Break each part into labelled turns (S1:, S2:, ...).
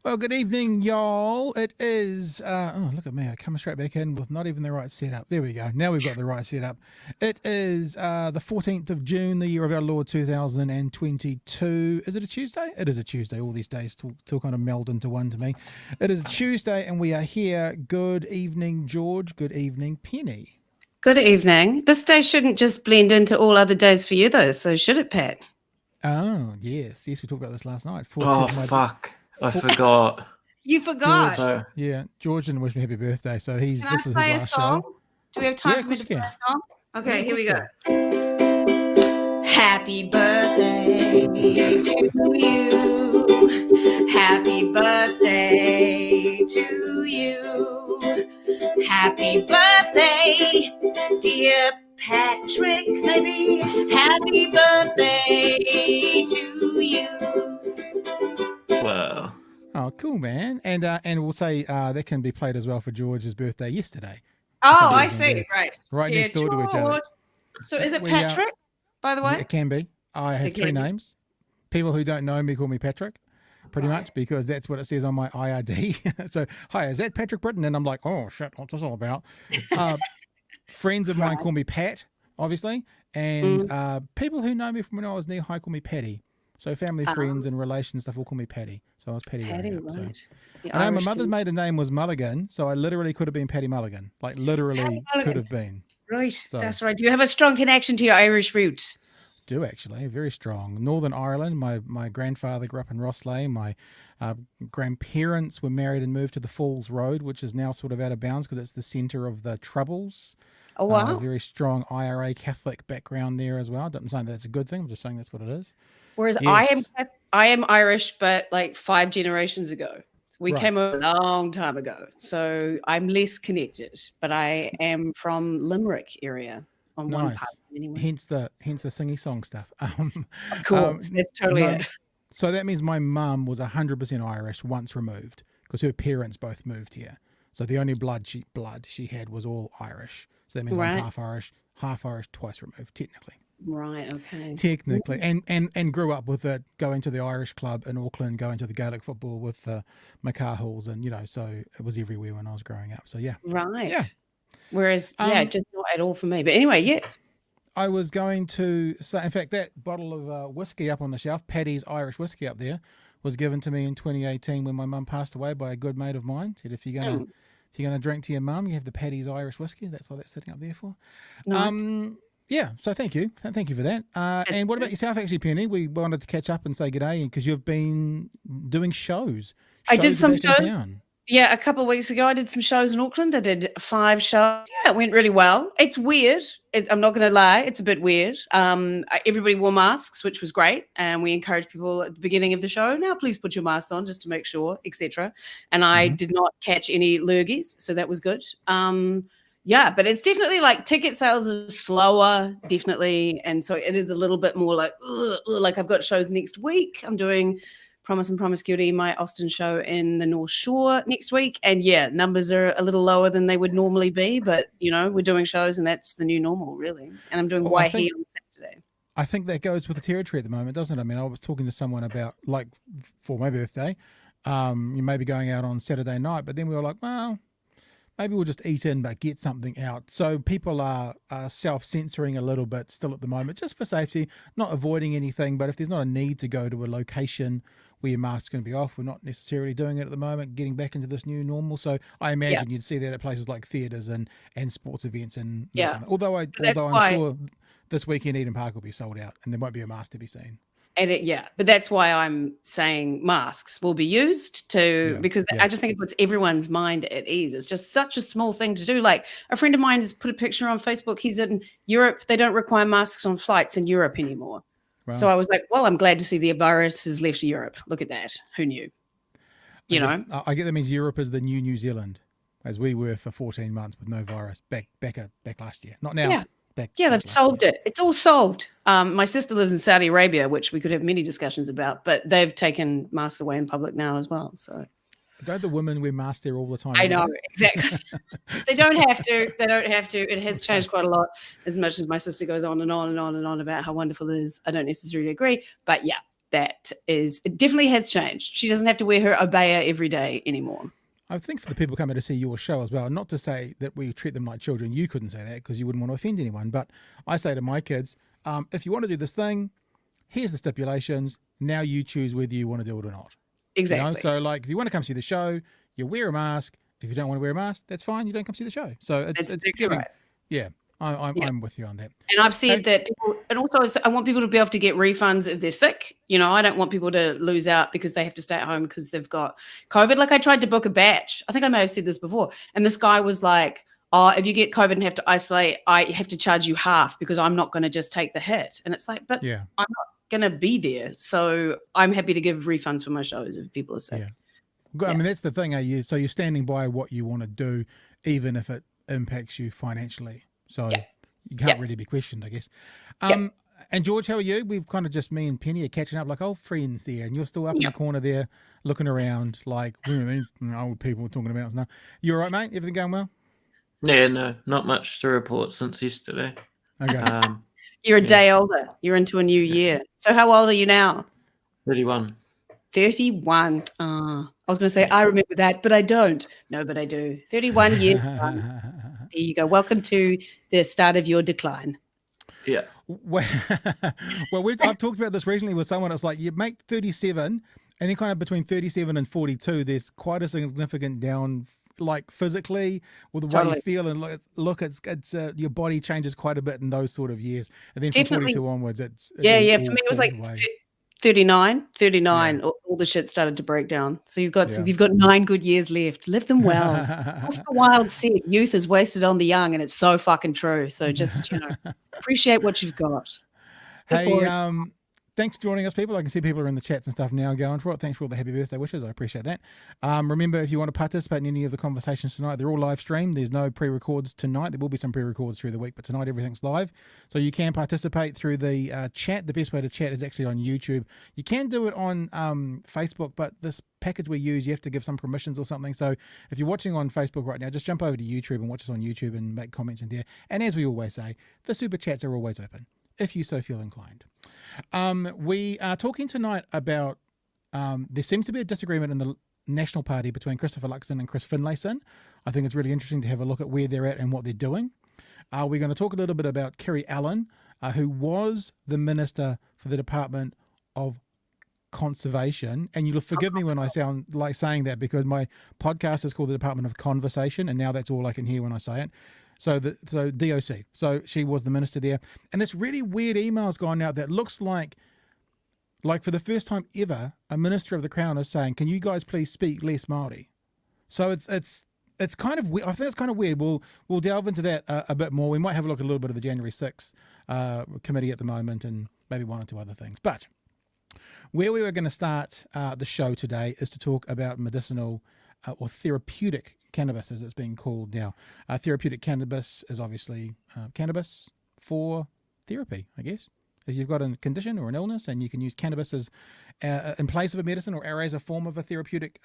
S1: Well, good evening, y'all. It is, oh, look at me. I come straight back in with not even the right setup. There we go. Now we've got the right setup. It is the 14th of June, the year of our Lord 2022. Is it a Tuesday? It is a Tuesday. All these days still kind of meld into one to me. It is a Tuesday and we are here. Good evening, George. Good evening, Penny.
S2: Good evening. This day shouldn't just blend into all other days for you, though, so should it, Pat?
S1: Oh, yes. Yes, we talked about this last night.
S3: Fuck. I forgot.
S2: You forgot?
S1: George, yeah, George didn't wish me happy birthday, so this is his last show.
S2: Do we have time for me to play a song? Okay, here we go. Happy birthday to you. Happy birthday to you. Happy birthday, dear Patrick, maybe. Happy birthday to you.
S3: Wow.
S1: Oh, cool, man. And we'll say that can be played as well for George's birthday yesterday.
S2: Oh, I see. Right
S1: next door to each other.
S2: So is it Patrick, by the way?
S1: It can be. I have three names. People who don't know me call me Patrick, pretty much, because that's what it says on my IRD. So, hi, is that Patrick Britton? And I'm like, oh, shit, what's this all about? Friends of mine call me Pat, obviously. And people who know me from when I was knee-high call me Patty. So family, friends, and relations stuff all call me Patty. So I was Patty.
S2: Right.
S1: So. I know my mother's maiden name was Mulligan, so I literally could have been Patty Mulligan. Like literally could have been.
S2: Right, so, that's right. Do you have a strong connection to your Irish roots?
S1: Do actually, very strong. Northern Ireland. My grandfather grew up in Rosslea. My grandparents were married and moved to the Falls Road, which is now sort of out of bounds because it's the centre of the Troubles.
S2: Oh, wow.
S1: Very strong IRA Catholic background there as well. I'm saying that's a good thing. I'm just saying that's what it is.
S2: Whereas yes. I am Irish, but like 5 generations ago. We came a long time ago. So I'm less connected, but I am from Limerick area on one part. Anyway.
S1: Hence the singy song stuff.
S2: Of course, that's totally it.
S1: So that means my mum was 100% Irish once removed because her parents both moved here. So the only blood she had was all Irish. So that means I'm half Irish, twice removed, technically.
S2: Right, okay.
S1: Technically. And grew up with it, going to the Irish club in Auckland, going to the Gaelic football with the McCarhalls, and, so it was everywhere when I was growing up. So, yeah.
S2: Right.
S1: Yeah.
S2: Whereas, just not at all for me. But anyway, yes.
S1: I was going to say, in fact, that bottle of whiskey up on the shelf, Paddy's Irish whiskey up there, was given to me in 2018 when my mum passed away by a good mate of mine. Said, if you're gonna drink to your mum, you have the Paddy's Irish whiskey. That's what that's sitting up there for.
S2: Nice.
S1: Yeah, so thank you for that. And what about yourself, actually, Penny? We wanted to catch up and say good day because you've been doing shows.
S2: I did some shows.
S1: In town.
S2: Yeah, a couple of weeks ago, I did some shows in Auckland. I did 5 shows. Yeah, it went really well. It's weird. I'm not going to lie. It's a bit weird. Everybody wore masks, which was great. And we encouraged people at the beginning of the show, now please put your masks on just to make sure, etc. And I did not catch any lurgies, so that was good. Yeah, but it's definitely like ticket sales are slower, definitely. And so it is a little bit more like I've got shows next week. I'm doing Promise and Promiscuity, my Austin show in the North Shore next week. And yeah, numbers are a little lower than they would normally be, but we're doing shows and that's the new normal, really. And I'm doing Waihi on Saturday.
S1: I think that goes with the territory at the moment, doesn't it? I mean, I was talking to someone about, like, for my birthday, you may be going out on Saturday night, but then we were like, well, maybe we'll just eat in but get something out. So people are self-censoring a little bit still at the moment, just for safety, not avoiding anything. But if there's not a need to go to a location where your mask's going to be off, we're not necessarily doing it at the moment, getting back into this new normal. So I imagine you'd see that at places like theatres and sports events. And although I'm sure this weekend Eden Park will be sold out and there won't be a mask to be seen.
S2: but that's why I'm saying masks will be used because I just think it puts everyone's mind at ease. It's just such a small thing to do. Like a friend of mine has put a picture on Facebook. He's in Europe. They don't require masks on flights in Europe anymore. Wow. So I was like, well, I'm glad to see the virus has left Europe. Look at that. Who knew?
S1: I get that means Europe is the New Zealand, as we were for 14 months with no virus back last year. Not now.
S2: Yeah. They've solved it. It's all solved. My sister lives in Saudi Arabia, which we could have many discussions about, but they've taken masks away in public now as well. So
S1: don't the women wear masks there all the time?
S2: I know, exactly. They don't have to. They don't have to. It has changed quite a lot. As much as my sister goes on and on and on and on about how wonderful it is, I don't necessarily agree. But yeah, it definitely has changed. She doesn't have to wear her abaya every day anymore.
S1: I think for the people coming to see your show as well, not to say that we treat them like children, you couldn't say that because you wouldn't want to offend anyone, but I say to my kids, if you want to do this thing, here's the stipulations. Now you choose whether you want to do it or not.
S2: Exactly.
S1: So like if you want to come see the show, you wear a mask. If you don't want to wear a mask, that's fine. You don't come see the show. So it's giving, right. Yeah. I'm with you on that.
S2: And I've said that people, and also I want people to be able to get refunds if they're sick. I don't want people to lose out because they have to stay at home because they've got COVID. Like I tried to book a batch. I think I may have said this before. And this guy was like, oh, if you get COVID and have to isolate, I have to charge you half because I'm not going to just take the hit. And it's like, but I'm not going to be there. So I'm happy to give refunds for my shows if people are sick.
S1: Yeah. I mean, that's the thing. So you're standing by what you want to do, even if it impacts you financially. So you can't really be questioned, I guess. And George, how are you? We've kind of just, me and Penny are catching up like old friends there, and you're still up in the corner there looking around like old people talking about stuff. You all right, mate? Everything going well?
S3: Yeah, no, not much to report since yesterday.
S1: Okay.
S2: You're a day older. You're into a new year. So how old are you now?
S3: 31.
S2: 31. I was going to say, I remember that, but I don't. No, but I do. 31 years. There you go. Welcome to the start of your decline.
S3: Yeah.
S1: Well, I've talked about this recently with someone. It's like you make 37 and then kind of between 37 and 42, there's quite a significant down, like physically with the way you feel and look, it's your body changes quite a bit in those sort of years. And then from 42 onwards, it's
S2: for me, it was like 39, all the shit started to break down. So you've got 9 good years left. Live them well. Oscar Wilde said, youth is wasted on the young, and it's so fucking true. So just, appreciate what you've got.
S1: Hey, thanks for joining us, people. I can see people are in the chats and stuff now going for it. Thanks for all the happy birthday wishes. I appreciate that. Remember, if you want to participate in any of the conversations tonight, they're all live streamed. There's no pre-records tonight. There will be some pre-records through the week, but tonight everything's live. So you can participate through the chat. The best way to chat is actually on YouTube. You can do it on Facebook, but this package we use, you have to give some permissions or something. So if you're watching on Facebook right now, just jump over to YouTube and watch us on YouTube and make comments in there. And as we always say, the super chats are always open, if you so feel inclined. We are talking tonight about there seems to be a disagreement in the National Party between Christopher Luxon and Chris Finlayson. I think it's really interesting to have a look at where they're at and what they're doing. We're going to talk a little bit about Kiri Allan, who was the Minister for the Department of Conservation. And you'll forgive me when I sound like saying that because my podcast is called the Department of Conversation, and now that's all I can hear when I say it. So DOC. So she was the minister there. And this really weird email has gone out that looks like for the first time ever, a minister of the Crown is saying, can you guys please speak less Māori? So it's kind of weird. I think it's kind of weird. We'll delve into that a bit more. We might have a look at a little bit of the January 6th committee at the moment and maybe one or two other things. But where we were going to start the show today is to talk about medicinal or therapeutic cannabis, as it's being called now. Therapeutic cannabis is obviously cannabis for therapy, I guess. If you've got a condition or an illness and you can use cannabis as in place of a medicine or as a form of a therapeutic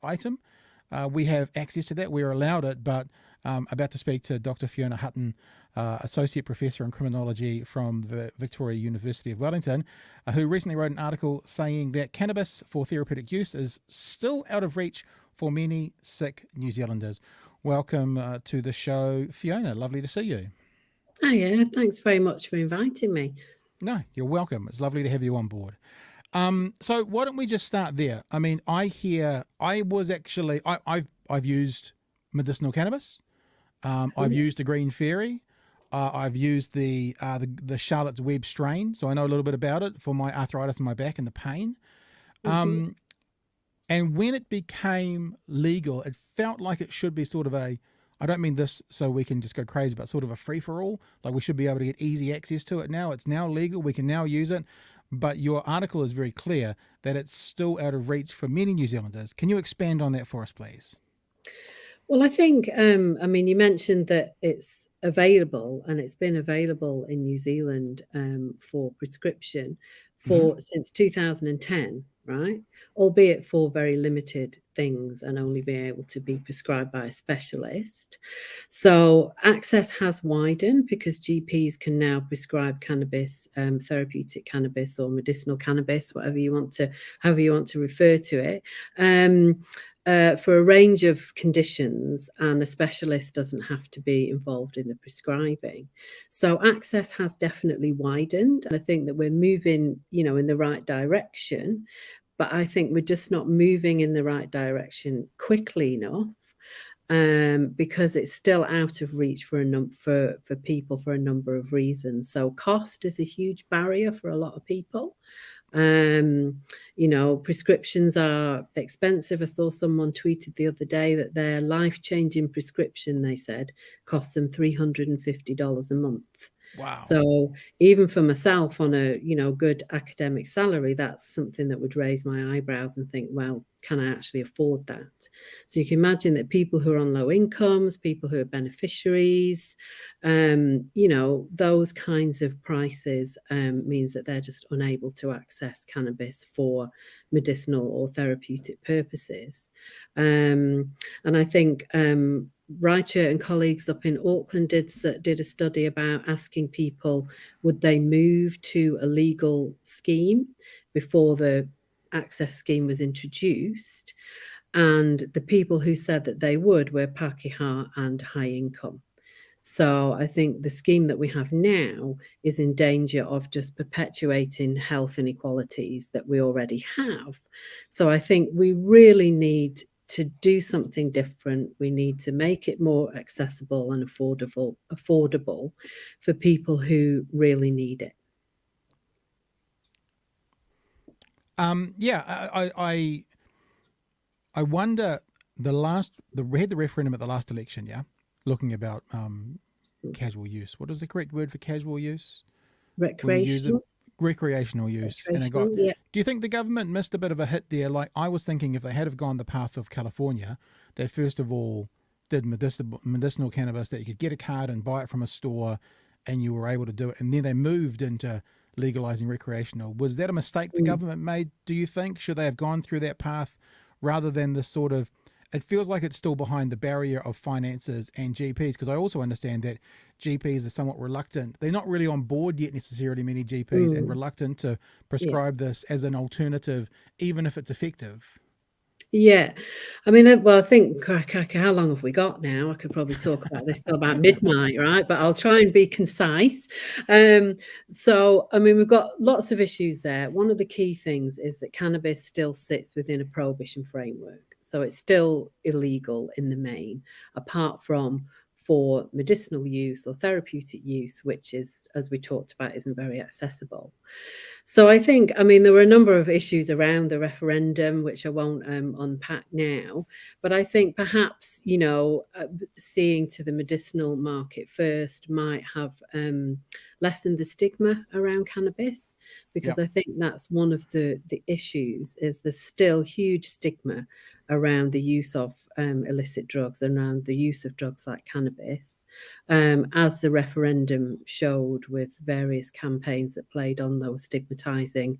S1: item, we have access to that. We're allowed it, but about to speak to Dr. Fiona Hutton, Associate Professor in Criminology from the Victoria University of Wellington, who recently wrote an article saying that cannabis for therapeutic use is still out of reach for many sick New Zealanders. Welcome to the show, Fiona. Lovely to see you.
S4: Oh, yeah. Thanks very much for inviting me.
S1: No, you're welcome. It's lovely to have you on board. So why don't we just start there? I mean, I've used medicinal cannabis. I've used a green fairy. I've used the Charlotte's Web strain, so I know a little bit about it for my arthritis in my back and the pain.
S4: Mhm.
S1: And when it became legal, it felt like it should be sort of I don't mean this so we can just go crazy, but sort of a free-for-all. Like we should be able to get easy access to it now. It's now legal. We can now use it. But your article is very clear that it's still out of reach for many New Zealanders. Can you expand on that for us, please?
S4: Well, I think, I mean, you mentioned that it's available and it's been available in New Zealand for prescription since 2010, right? Albeit for very limited things and only being able to be prescribed by a specialist. So access has widened because GPs can now prescribe cannabis, therapeutic cannabis or medicinal cannabis, however you want to refer to it. For a range of conditions, and a specialist doesn't have to be involved in the prescribing. So access has definitely widened, and I think that we're moving, in the right direction, but I think we're just not moving in the right direction quickly enough. Because it's still out of reach for people for a number of reasons. So cost is a huge barrier for a lot of people. Prescriptions are expensive. I saw someone tweeted the other day that their life-changing prescription, they said, cost them $350 a month.
S1: Wow.
S4: So even for myself on a, good academic salary, that's something that would raise my eyebrows and think, well, can I actually afford that? So you can imagine that people who are on low incomes, people who are beneficiaries, those kinds of prices means that they're just unable to access cannabis for medicinal or therapeutic purposes. And I think Reichert and colleagues up in Auckland did a study about asking people would they move to a legal scheme before the access scheme was introduced, and the people who said that they would were Pākehā and high income. So I think the scheme that we have now is in danger of just perpetuating health inequalities that we already have. So I think we really need to do something different. We need to make it more accessible and affordable for people who really need it.
S1: I wonder we had the referendum at the last election, looking about casual use. What is the correct word for casual use?
S4: Recreational.
S1: Recreational use. And do you think the government missed a bit of a hit there? Like I was thinking if they had have gone the path of California, they first of all did medicinal cannabis that you could get a card and buy it from a store and you were able to do it. And then they moved into legalizing recreational. Was that a mistake the government made, do you think? Should they have gone through that path rather than this sort of, it feels like it's still behind the barrier of finances and GPs, because I also understand that GPs are somewhat reluctant. They're not really on board yet necessarily, many GPs, and reluctant to prescribe this as an alternative, even if it's effective.
S4: Yeah. I mean, well, I think, how long have we got now? I could probably talk about this till about midnight, right? But I'll try and be concise. So, I mean, we've got lots of issues there. One of the key things is that cannabis still sits within a prohibition framework. So it's still illegal in the main, apart from for medicinal use or therapeutic use, which is, as we talked about, isn't very accessible. So I think, I mean, there were a number of issues around the referendum, which I won't unpack now, but I think perhaps, seeing to the medicinal market first might have lessened the stigma around cannabis, because I think that's one of the issues is there's still huge stigma around the use of illicit drugs and around the use of drugs like cannabis, as the referendum showed with various campaigns that played on those stigmatizing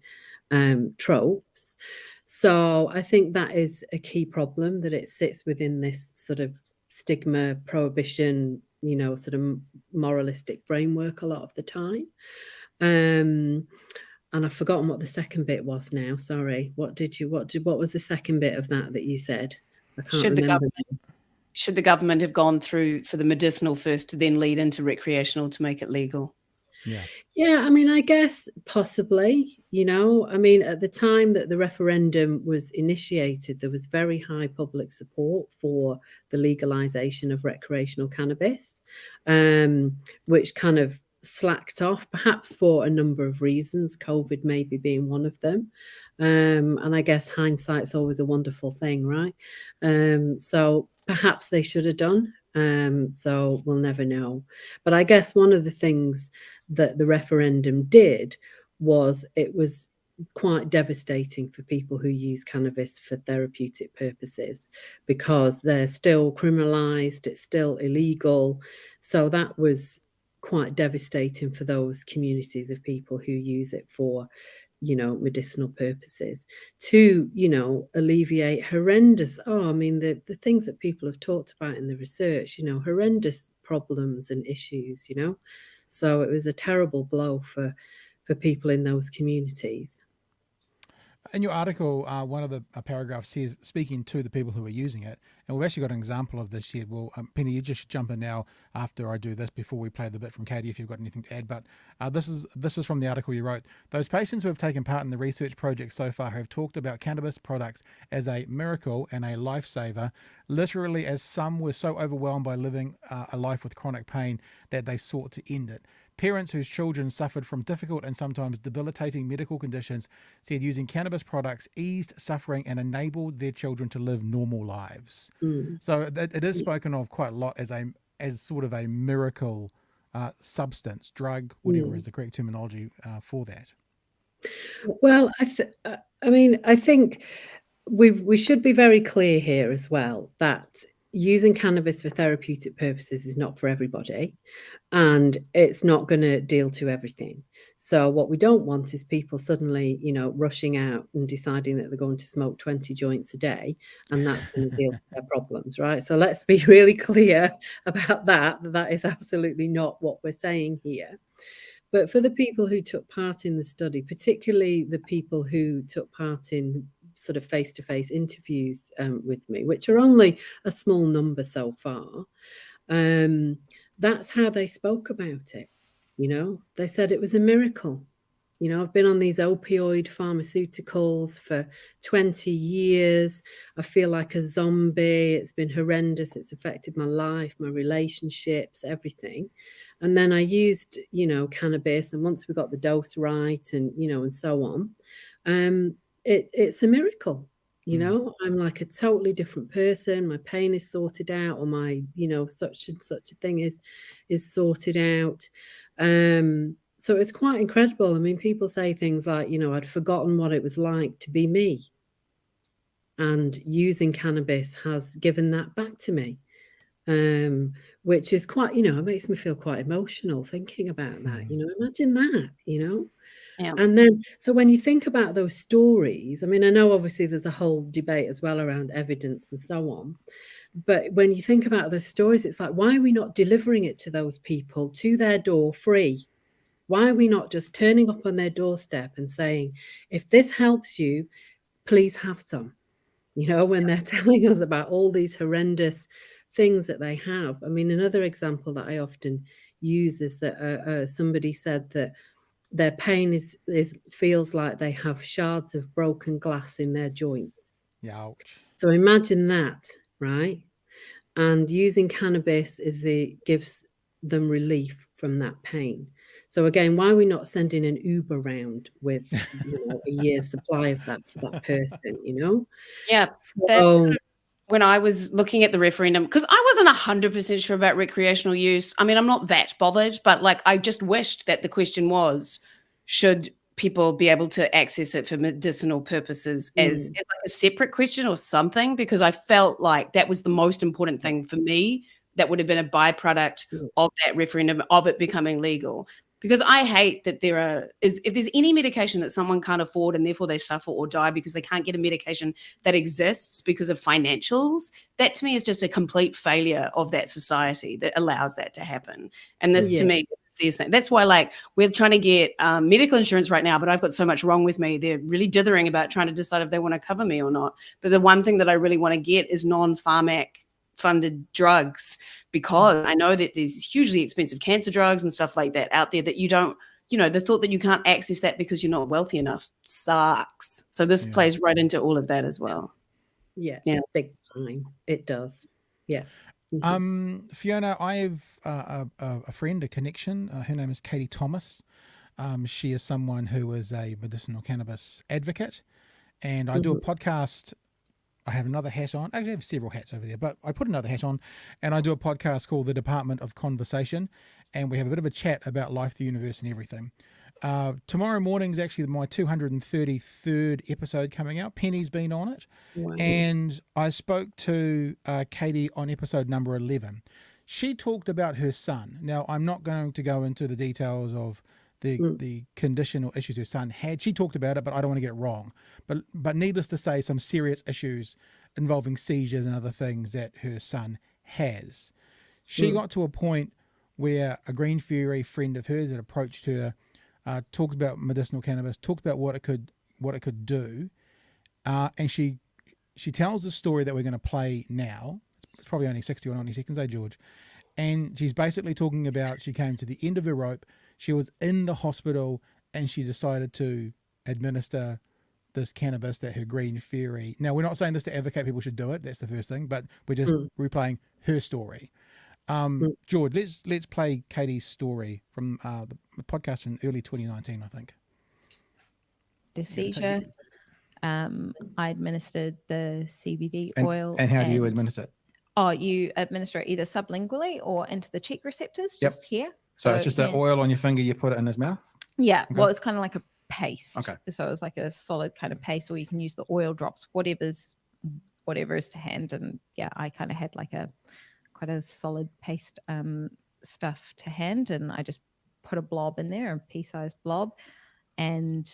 S4: tropes. So I think that is a key problem, that it sits within this sort of stigma, prohibition, sort of moralistic framework a lot of the time. And I've forgotten what the second bit was now. Sorry. What was the second bit of that you said? I can't remember.
S2: Should the government have gone through for the medicinal first to then lead into recreational to make it legal?
S1: Yeah.
S4: Yeah, I mean, I guess possibly, I mean, at the time that the referendum was initiated, there was very high public support for the legalization of recreational cannabis, which kind of slacked off, perhaps for a number of reasons, COVID maybe being one of them. And I guess hindsight's always a wonderful thing, right? So perhaps they should have done. So we'll never know. But I guess one of the things that the referendum did was it was quite devastating for people who use cannabis for therapeutic purposes, because they're still criminalized, it's still illegal. So that was quite devastating for those communities of people who use it for medicinal purposes, to alleviate horrendous, I mean, the things that people have talked about in the research, horrendous problems and issues. So it was a terrible blow for people in those communities.
S1: In your article, one of the paragraphs says, speaking to the people who are using it, and we've actually got an example of this here. Well, Penny, you just jump in now after I do this, before we play the bit from Katie, if you've got anything to add. But this is from the article you wrote. Those patients who have taken part in the research project so far have talked about cannabis products as a miracle and a lifesaver, literally, as some were so overwhelmed by living a life with chronic pain that they sought to end it. Parents whose children suffered from difficult and sometimes debilitating medical conditions said using cannabis products eased suffering and enabled their children to live normal lives. So it is spoken of quite a lot as sort of a miracle substance, drug, whatever is the correct terminology for that.
S4: Well, I think we should be very clear here as well that using cannabis for therapeutic purposes is not for everybody, and it's not going to deal to everything. So what we don't want is people suddenly, rushing out and deciding that they're going to smoke 20 joints a day, and that's going to deal to their problems, right? So let's be really clear about that is absolutely not what we're saying here. But for the people who took part in the study, particularly the people who took part in sort of face-to-face interviews with me, which are only a small number so far, that's how they spoke about it. They said it was a miracle. I've been on these opioid pharmaceuticals for 20 years. I feel like a zombie. It's been horrendous. It's affected my life, my relationships, everything. And then I used, cannabis, and once we got the dose right and, and so on, it's a miracle. I'm like a totally different person. My pain is sorted out, or my, such and such a thing is sorted out. So it's quite incredible. I mean, people say things like, I'd forgotten what it was like to be me. And using cannabis has given that back to me. Which is quite, it makes me feel quite emotional thinking about that. Imagine that,
S2: Yeah.
S4: And then, so when you think about those stories, I mean, I know obviously there's a whole debate as well around evidence and so on. But when you think about those stories, it's like, why are we not delivering it to those people, to their door, free? Why are we not just turning up on their doorstep and saying, if this helps you, please have some? When they're telling us about all these horrendous things that they have. I mean, another example that I often use is that somebody said that their pain feels like they have shards of broken glass in their joints.
S1: Ouch.
S4: So imagine that, right? And using cannabis gives them relief from that pain. So again, why are we not sending an Uber round with a year's supply of that for that person?
S2: Yeah,
S4: So
S2: when I was looking at the referendum, because I wasn't 100% sure about recreational use. I mean, I'm not that bothered, but I just wished that the question was, should people be able to access it for medicinal purposes as like a separate question or something? Because I felt like that was the most important thing for me. That would have been a byproduct of that referendum, of it becoming legal. Because I hate that if there's any medication that someone can't afford and therefore they suffer or die because they can't get a medication that exists because of financials, that to me is just a complete failure of that society that allows that to happen. And this to me, that's why we're trying to get medical insurance right now, but I've got so much wrong with me. They're really dithering about trying to decide if they want to cover me or not. But the one thing that I really want to get is non-pharmac funded drugs, because I know that there's hugely expensive cancer drugs and stuff like that out there that you don't, the thought that you can't access that because you're not wealthy enough sucks. So this plays right into all of that as well.
S4: Yeah, big time. It does. Yeah.
S1: Fiona, I have a friend, a connection. Her name is Katie Thomas. She is someone who is a medicinal cannabis advocate, and I do a podcast. I have another hat on. Actually, I have several hats over there, but I put another hat on, and I do a podcast called The Department of Conversation, and we have a bit of a chat about life, the universe, and everything. Tomorrow morning is actually my 233rd episode coming out. Penny's been on it.
S4: Wow.
S1: And I spoke to Katie on episode number 11. She talked about her son. Now, I'm not going to go into the details of the condition or issues her son had. She talked about it, but I don't want to get it wrong. But needless to say, some serious issues involving seizures and other things that her son has. She got to a point where a Green Fury friend of hers had approached her, talked about medicinal cannabis, talked about what it could do, and she tells the story that we're going to play now. It's probably only 60 or 90 seconds, George? And she's basically talking about she came to the end of her rope. She was in the hospital and she decided to administer this cannabis that her Green Fury. Now, we're not saying this to advocate people should do it. That's the first thing, but we're just replaying her story. George, let's play Katie's story from the podcast in early 2019, I think.
S5: The seizure. I administered the CBD oil.
S1: And how do you administer it?
S5: Oh, you administer it either sublingually or into the cheek receptors, just here.
S1: So it's just the oil on your finger, you put it in his mouth?
S5: Yeah. Okay. Well, it's kind of like a paste.
S1: Okay.
S5: So it was like a solid kind of paste, or you can use the oil drops, whatever is to hand. And yeah, I kind of had like quite a solid paste stuff to hand, and I just put a blob in there, a pea-sized blob, and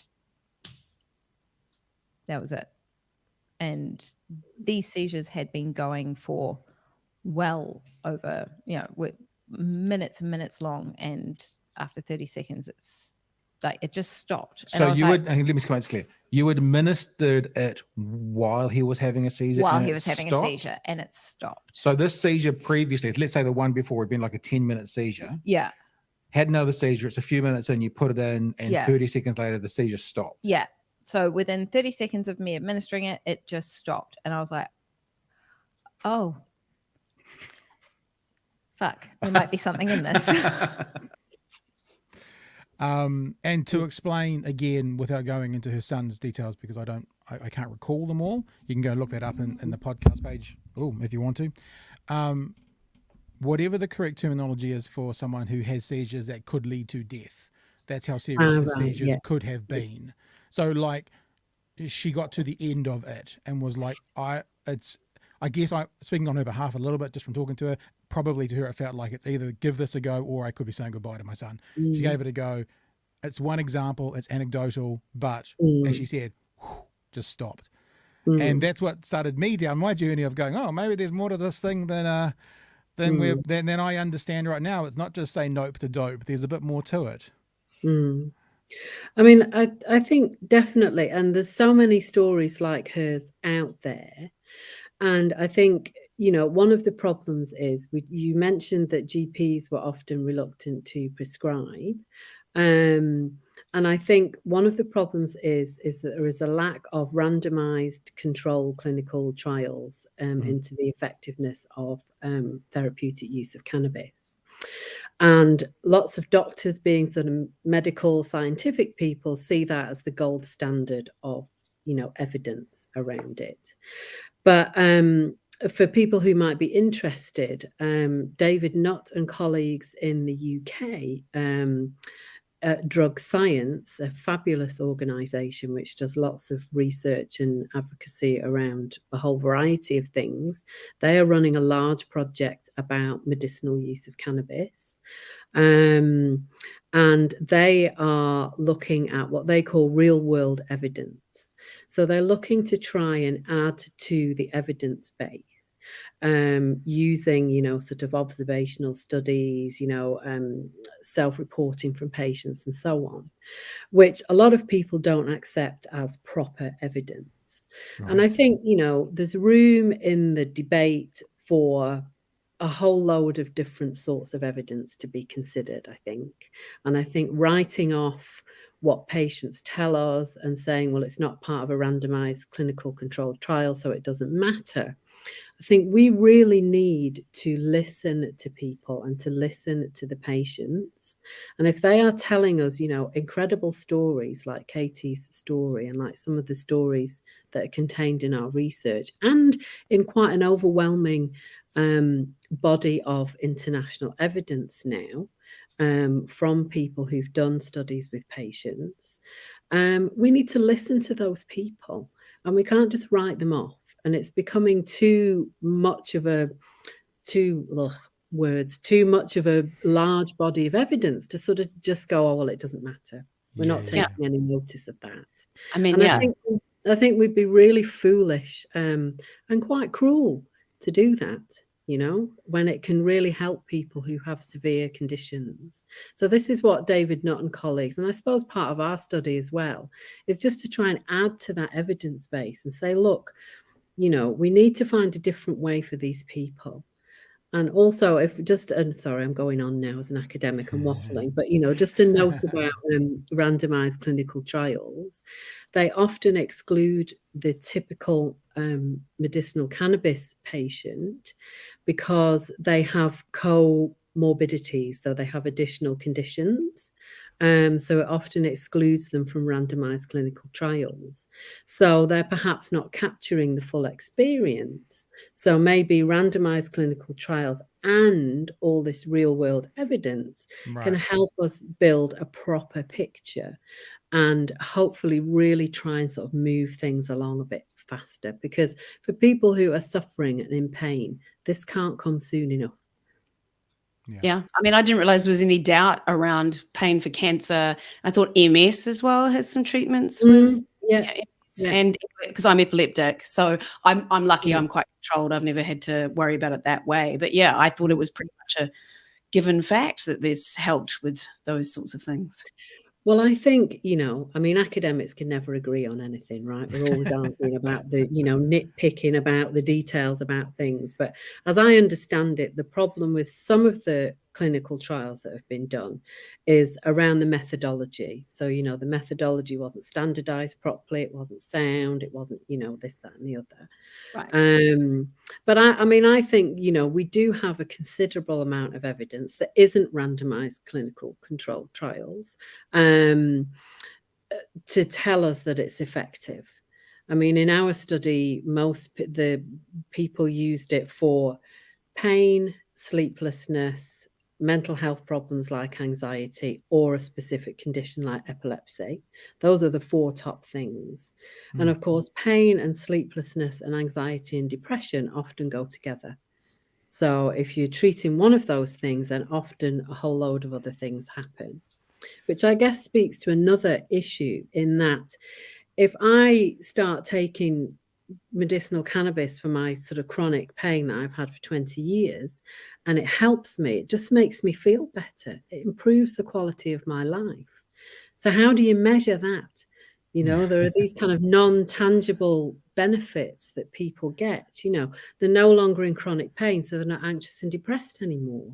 S5: that was it. And these seizures had been going for well over, minutes and minutes long, and after 30 seconds it's like it just stopped.
S1: So you let me come out clear. You administered it while he was having a seizure?
S5: While he was having a seizure, and it stopped.
S1: So this seizure previously, let's say the one before had been like a 10-minute seizure.
S5: Yeah.
S1: Had another seizure, it's a few minutes in, you put it in, and 30 seconds later the seizure stopped.
S5: Yeah. So within 30 seconds of me administering it, it just stopped. And I was like, oh, fuck, there might be something in this.
S1: And to explain again, without going into her son's details, because I can't recall them all. You can go look that up in the podcast page, if you want to. Whatever the correct terminology is for someone who has seizures that could lead to death. That's how serious the seizures could have been. So like she got to the end of it and was like, I guess I'm speaking on her behalf a little bit just from talking to her. Probably to her, it felt like it's either give this a go or I could be saying goodbye to my son. She gave it a go. It's one example. It's anecdotal, but as she said, just stopped. And that's what started me down my journey of going, oh, maybe there's more to this thing than I understand right now. It's not just say nope to dope. There's a bit more to it.
S4: I mean, I think definitely, and there's so many stories like hers out there. And I think, one of the problems is you mentioned that GPs were often reluctant to prescribe. And I think one of the problems is that there is a lack of randomized controlled clinical trials into the effectiveness of therapeutic use of cannabis. And lots of doctors, being sort of medical scientific people, see that as the gold standard of, evidence around it. But for people who might be interested, David Nutt and colleagues in the UK, Drug Science, a fabulous organisation which does lots of research and advocacy around a whole variety of things. They are running a large project about medicinal use of cannabis. And they are looking at what they call real world evidence. So they're looking to try and add to the evidence base using, sort of observational studies, self-reporting from patients and so on, which a lot of people don't accept as proper evidence. Right. And I think, there's room in the debate for a whole load of different sorts of evidence to be considered, I think. And I think writing off what patients tell us and saying, well, it's not part of a randomized clinical controlled trial, so it doesn't matter. I think we really need to listen to people and to listen to the patients. And if they are telling us, you know, incredible stories like Katie's story and like some of the stories that are contained in our research and in quite an overwhelming body of international evidence now, from people who've done studies with patients, we need to listen to those people and we can't just write them off. And it's becoming too much of a large body of evidence to sort of just go, oh, well, it doesn't matter. We're not taking any notice of that.
S2: I mean,
S4: and I think we'd be really foolish and quite cruel to do that, you know, when it can really help people who have severe conditions. So this is what David Nutt and colleagues, and I suppose part of our study as well, is just to try and add to that evidence base and say, look, you know, we need to find a different way for these people. And also, and sorry, I'm going on now as an academic and waffling, but, you know, just a note about randomized clinical trials, they often exclude the typical medicinal cannabis patient because they have comorbidities, so they have additional conditions. So it often excludes them from randomized clinical trials. So they're perhaps not capturing the full experience. So maybe randomized clinical trials and all this real world evidence can help us build a proper picture and hopefully really try and sort of move things along a bit faster. Because for people who are suffering and in pain, this can't come soon enough.
S2: Yeah. I mean, I didn't realize there was any doubt around pain for cancer. I thought MS as well has some treatments with and because I'm epileptic. So I'm lucky I'm quite controlled. I've never had to worry about it that way. But yeah, I thought it was pretty much a given fact that this helped with those sorts of things.
S4: Well, I think, you know, I mean, academics can never agree on anything, right? We're always arguing about the, you know, nitpicking about the details about things. But as I understand it, the problem with some of the clinical trials that have been done is around the methodology. So, you know, the methodology wasn't standardized properly. It wasn't sound. It wasn't, you know, this, that, and the other.
S2: Right.
S4: But I mean, I think, you know, we do have a considerable amount of evidence that isn't randomized clinical controlled trials to tell us that it's effective. I mean, in our study, the people used it for pain, sleeplessness, mental health problems like anxiety, or a specific condition like epilepsy. Those are the 4 top things. And of course, pain and sleeplessness and anxiety and depression often go together. So if you're treating one of those things, then often a whole load of other things happen, which I guess speaks to another issue in that if I start taking medicinal cannabis for my sort of chronic pain that I've had for 20 years, and it helps me, it just makes me feel better. It improves the quality of my life. So how do you measure that? You know, there are these kind of non-tangible benefits that people get. You know, they're no longer in chronic pain, so they're not anxious and depressed anymore.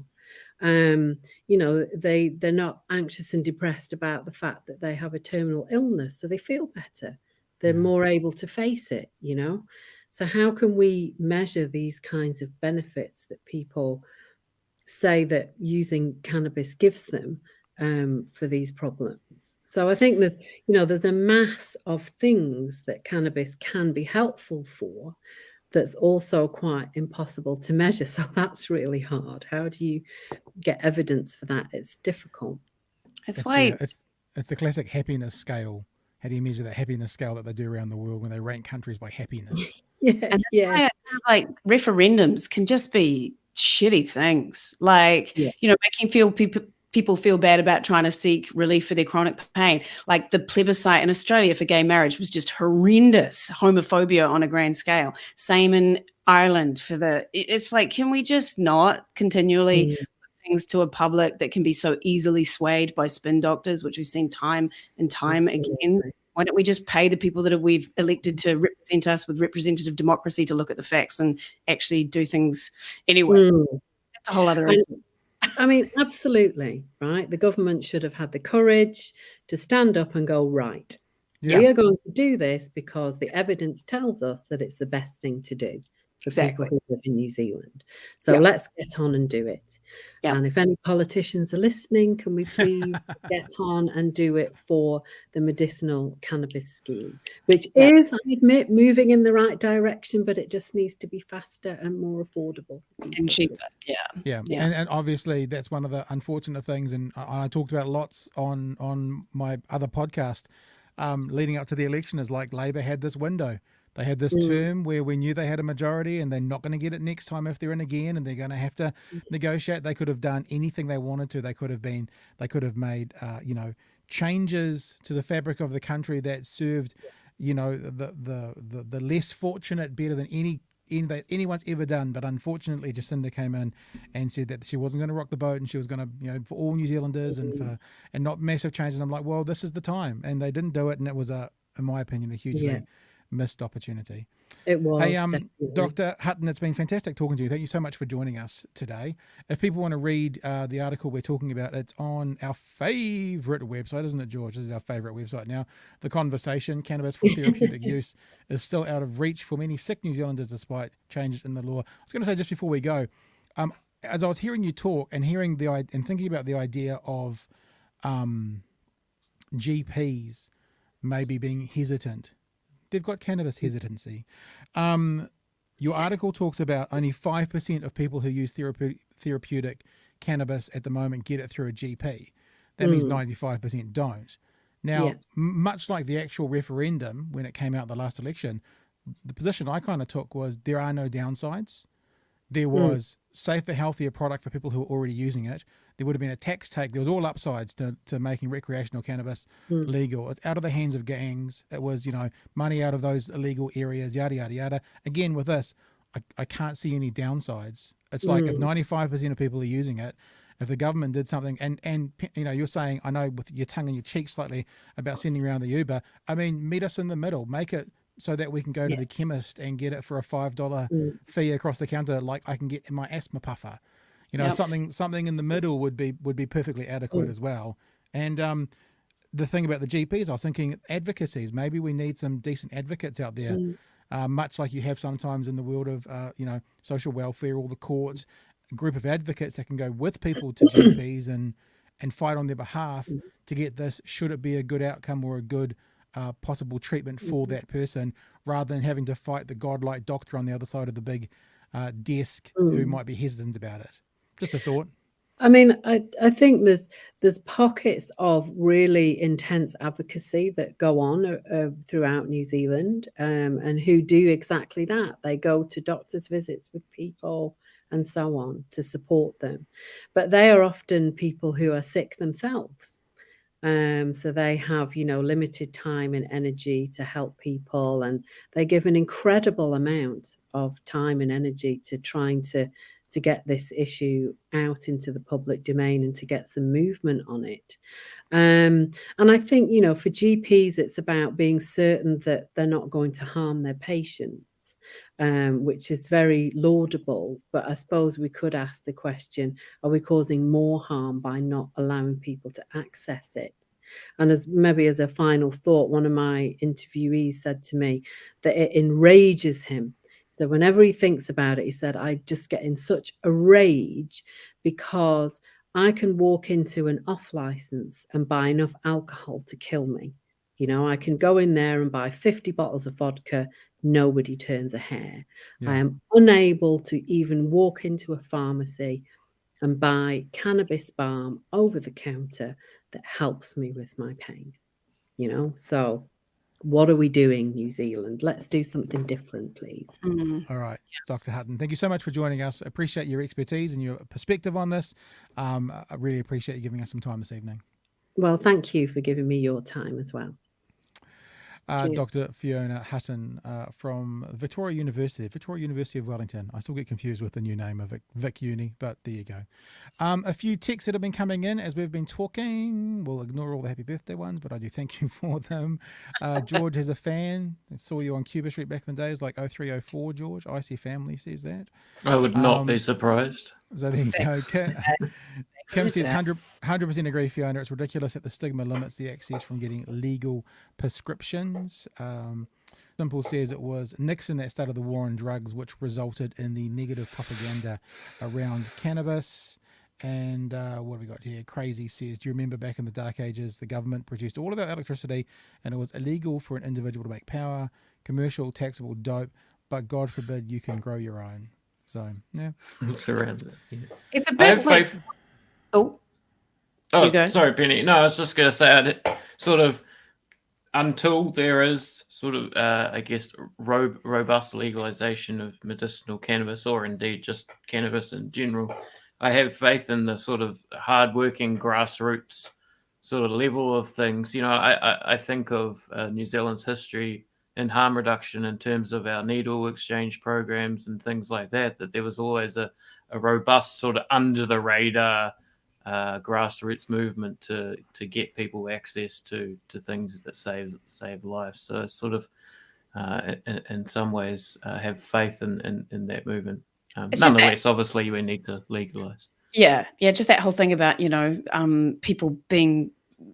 S4: You know, they're not anxious and depressed about the fact that they have a terminal illness, so they feel better. They're more able to face it, you know. So how can we measure these kinds of benefits that people say that using cannabis gives them for these problems? So I think there's a mass of things that cannabis can be helpful for that's also quite impossible to measure. So that's really hard. How do you get evidence for that? It's difficult.
S2: That's why
S1: it's the classic happiness scale. How do you measure that happiness scale that they do around the world when they rank countries by happiness?
S2: And that's why like referendums can just be shitty things. Like, you know, making people feel bad about trying to seek relief for their chronic pain. Like the plebiscite in Australia for gay marriage was just horrendous homophobia on a grand scale. Same in Ireland it's like, can we just not continually put things to a public that can be so easily swayed by spin doctors, which we've seen time and time again Why don't we just pay the people that we've elected to represent us with representative democracy to look at the facts and actually do things anyway? That's a whole other argument.
S4: I mean, absolutely, right? The government should have had the courage to stand up and go, right, we are going to do this because the evidence tells us that it's the best thing to do for people who live in New Zealand. So let's get on and do it. And if any politicians are listening, can we please get on and do it for the medicinal cannabis scheme, which is, I admit, moving in the right direction, but it just needs to be faster and more affordable for people.
S2: And cheaper.
S1: Yeah. And obviously that's one of the unfortunate things. And I talked about lots on my other podcast leading up to the election, is like Labor had this window. They had this term where we knew they had a majority and they're not going to get it next time if they're in again, and they're going to have to negotiate. They could have done anything they wanted to. They could have made, changes to the fabric of the country that served, the less fortunate better than anyone's ever done. But unfortunately, Jacinda came in and said that she wasn't going to rock the boat, and she was going to, for all New Zealanders and not massive changes. And I'm like, well, this is the time, and they didn't do it, and it was in my opinion, a hugely missed opportunity.
S4: It was.
S1: Hey,
S4: definitely.
S1: Dr. Hutton, it's been fantastic talking to you. Thank you so much for joining us today. If people want to read the article we're talking about, it's on our favourite website, isn't it, George? This is our favourite website now. The Conversation, Cannabis for Therapeutic Use, is still out of reach for many sick New Zealanders despite changes in the law. I was going to say, just before we go, as I was hearing you talk and thinking about the idea of GPs maybe being hesitant, they've got cannabis hesitancy. Your article talks about only 5% of people who use therapeutic cannabis at the moment get it through a GP. That means 95% don't. Now, much like the actual referendum, when it came out the last election, the position I kind of took was there are no downsides. There was safer, healthier product for people who are already using it. There would have been a tax take. There was all upsides to making recreational cannabis legal. It's out of the hands of gangs. It was, money out of those illegal areas, yada, yada, yada. Again, with this, I can't see any downsides. It's like if 95% of people are using it, if the government did something, and you're saying, I know with your tongue in your cheek slightly about sending around the Uber, I mean, meet us in the middle. Make it so that we can go to the chemist and get it for a $5 fee across the counter, like I can get in my asthma puffer. Something in the middle would be perfectly adequate as well. And the thing about the GPs, I was thinking advocacies. Maybe we need some decent advocates out there, much like you have sometimes in the world of social welfare or the courts. A group of advocates that can go with people to GPs and fight on their behalf to get this. Should it be a good outcome or a good possible treatment for that person, rather than having to fight the godlike doctor on the other side of the big desk who might be hesitant about it. Just a thought.
S4: I mean, I think there's pockets of really intense advocacy that go on throughout New Zealand, and who do exactly that. They go to doctors' visits with people and so on to support them. But they are often people who are sick themselves. So they have, limited time and energy to help people, and they give an incredible amount of time and energy to trying to get this issue out into the public domain and to get some movement on it. And I think, for GPs, it's about being certain that they're not going to harm their patients, which is very laudable. But I suppose we could ask the question, are we causing more harm by not allowing people to access it? And as a final thought, one of my interviewees said to me that it enrages him. So whenever he thinks about it, he said, I just get in such a rage because I can walk into an off license and buy enough alcohol to kill me. I can go in there and buy 50 bottles of vodka. Nobody turns a hair. I am unable to even walk into a pharmacy and buy cannabis balm over the counter that helps me with my pain. So what are we doing, New Zealand? Let's do something different, please.
S1: All right, Dr. Hutton, thank you so much for joining us. I appreciate your expertise and your perspective on this. I really appreciate you giving us some time this evening.
S4: Well, thank you for giving me your time as well.
S2: Cheers.
S1: Dr. Fiona Hutton from Victoria University of Wellington. I still get confused with the new name of Vic Uni, but there you go. A few texts that have been coming in as we've been talking. We'll ignore all the happy birthday ones, but I do thank you for them. George is a fan. I saw you on Cuba Street back in the days, like 0304, George. Icy Family says that.
S3: I would not be surprised.
S1: So there you go. Kim says 100% agree, Fiona. It's ridiculous that the stigma limits the access from getting legal prescriptions. Simple says it was Nixon that started the war on drugs, which resulted in the negative propaganda around cannabis. And what have we got here? Crazy says, do you remember back in the dark ages, the government produced all of our electricity and it was illegal for an individual to make power, commercial, taxable dope, but God forbid you can grow your own. So, yeah.
S3: It's around it. Yeah.
S2: It's a
S3: I have
S2: bit like,
S3: faith.
S2: oh,
S3: Oh,
S2: You go.
S3: sorry, Penny. No, I was just going to say, sort of, until there is sort of, I guess, robust legalization of medicinal cannabis, or indeed just cannabis in general, I have faith in the sort of hardworking grassroots sort of level of things. You know, I think of New Zealand's history in harm reduction in terms of our needle exchange programs and things like that, that there was always a robust sort of under the radar grassroots movement to get people access to things that save lives. So sort of in some ways have faith in that movement. Nonetheless, obviously we need to legalize.
S2: Yeah, just that whole thing about, people being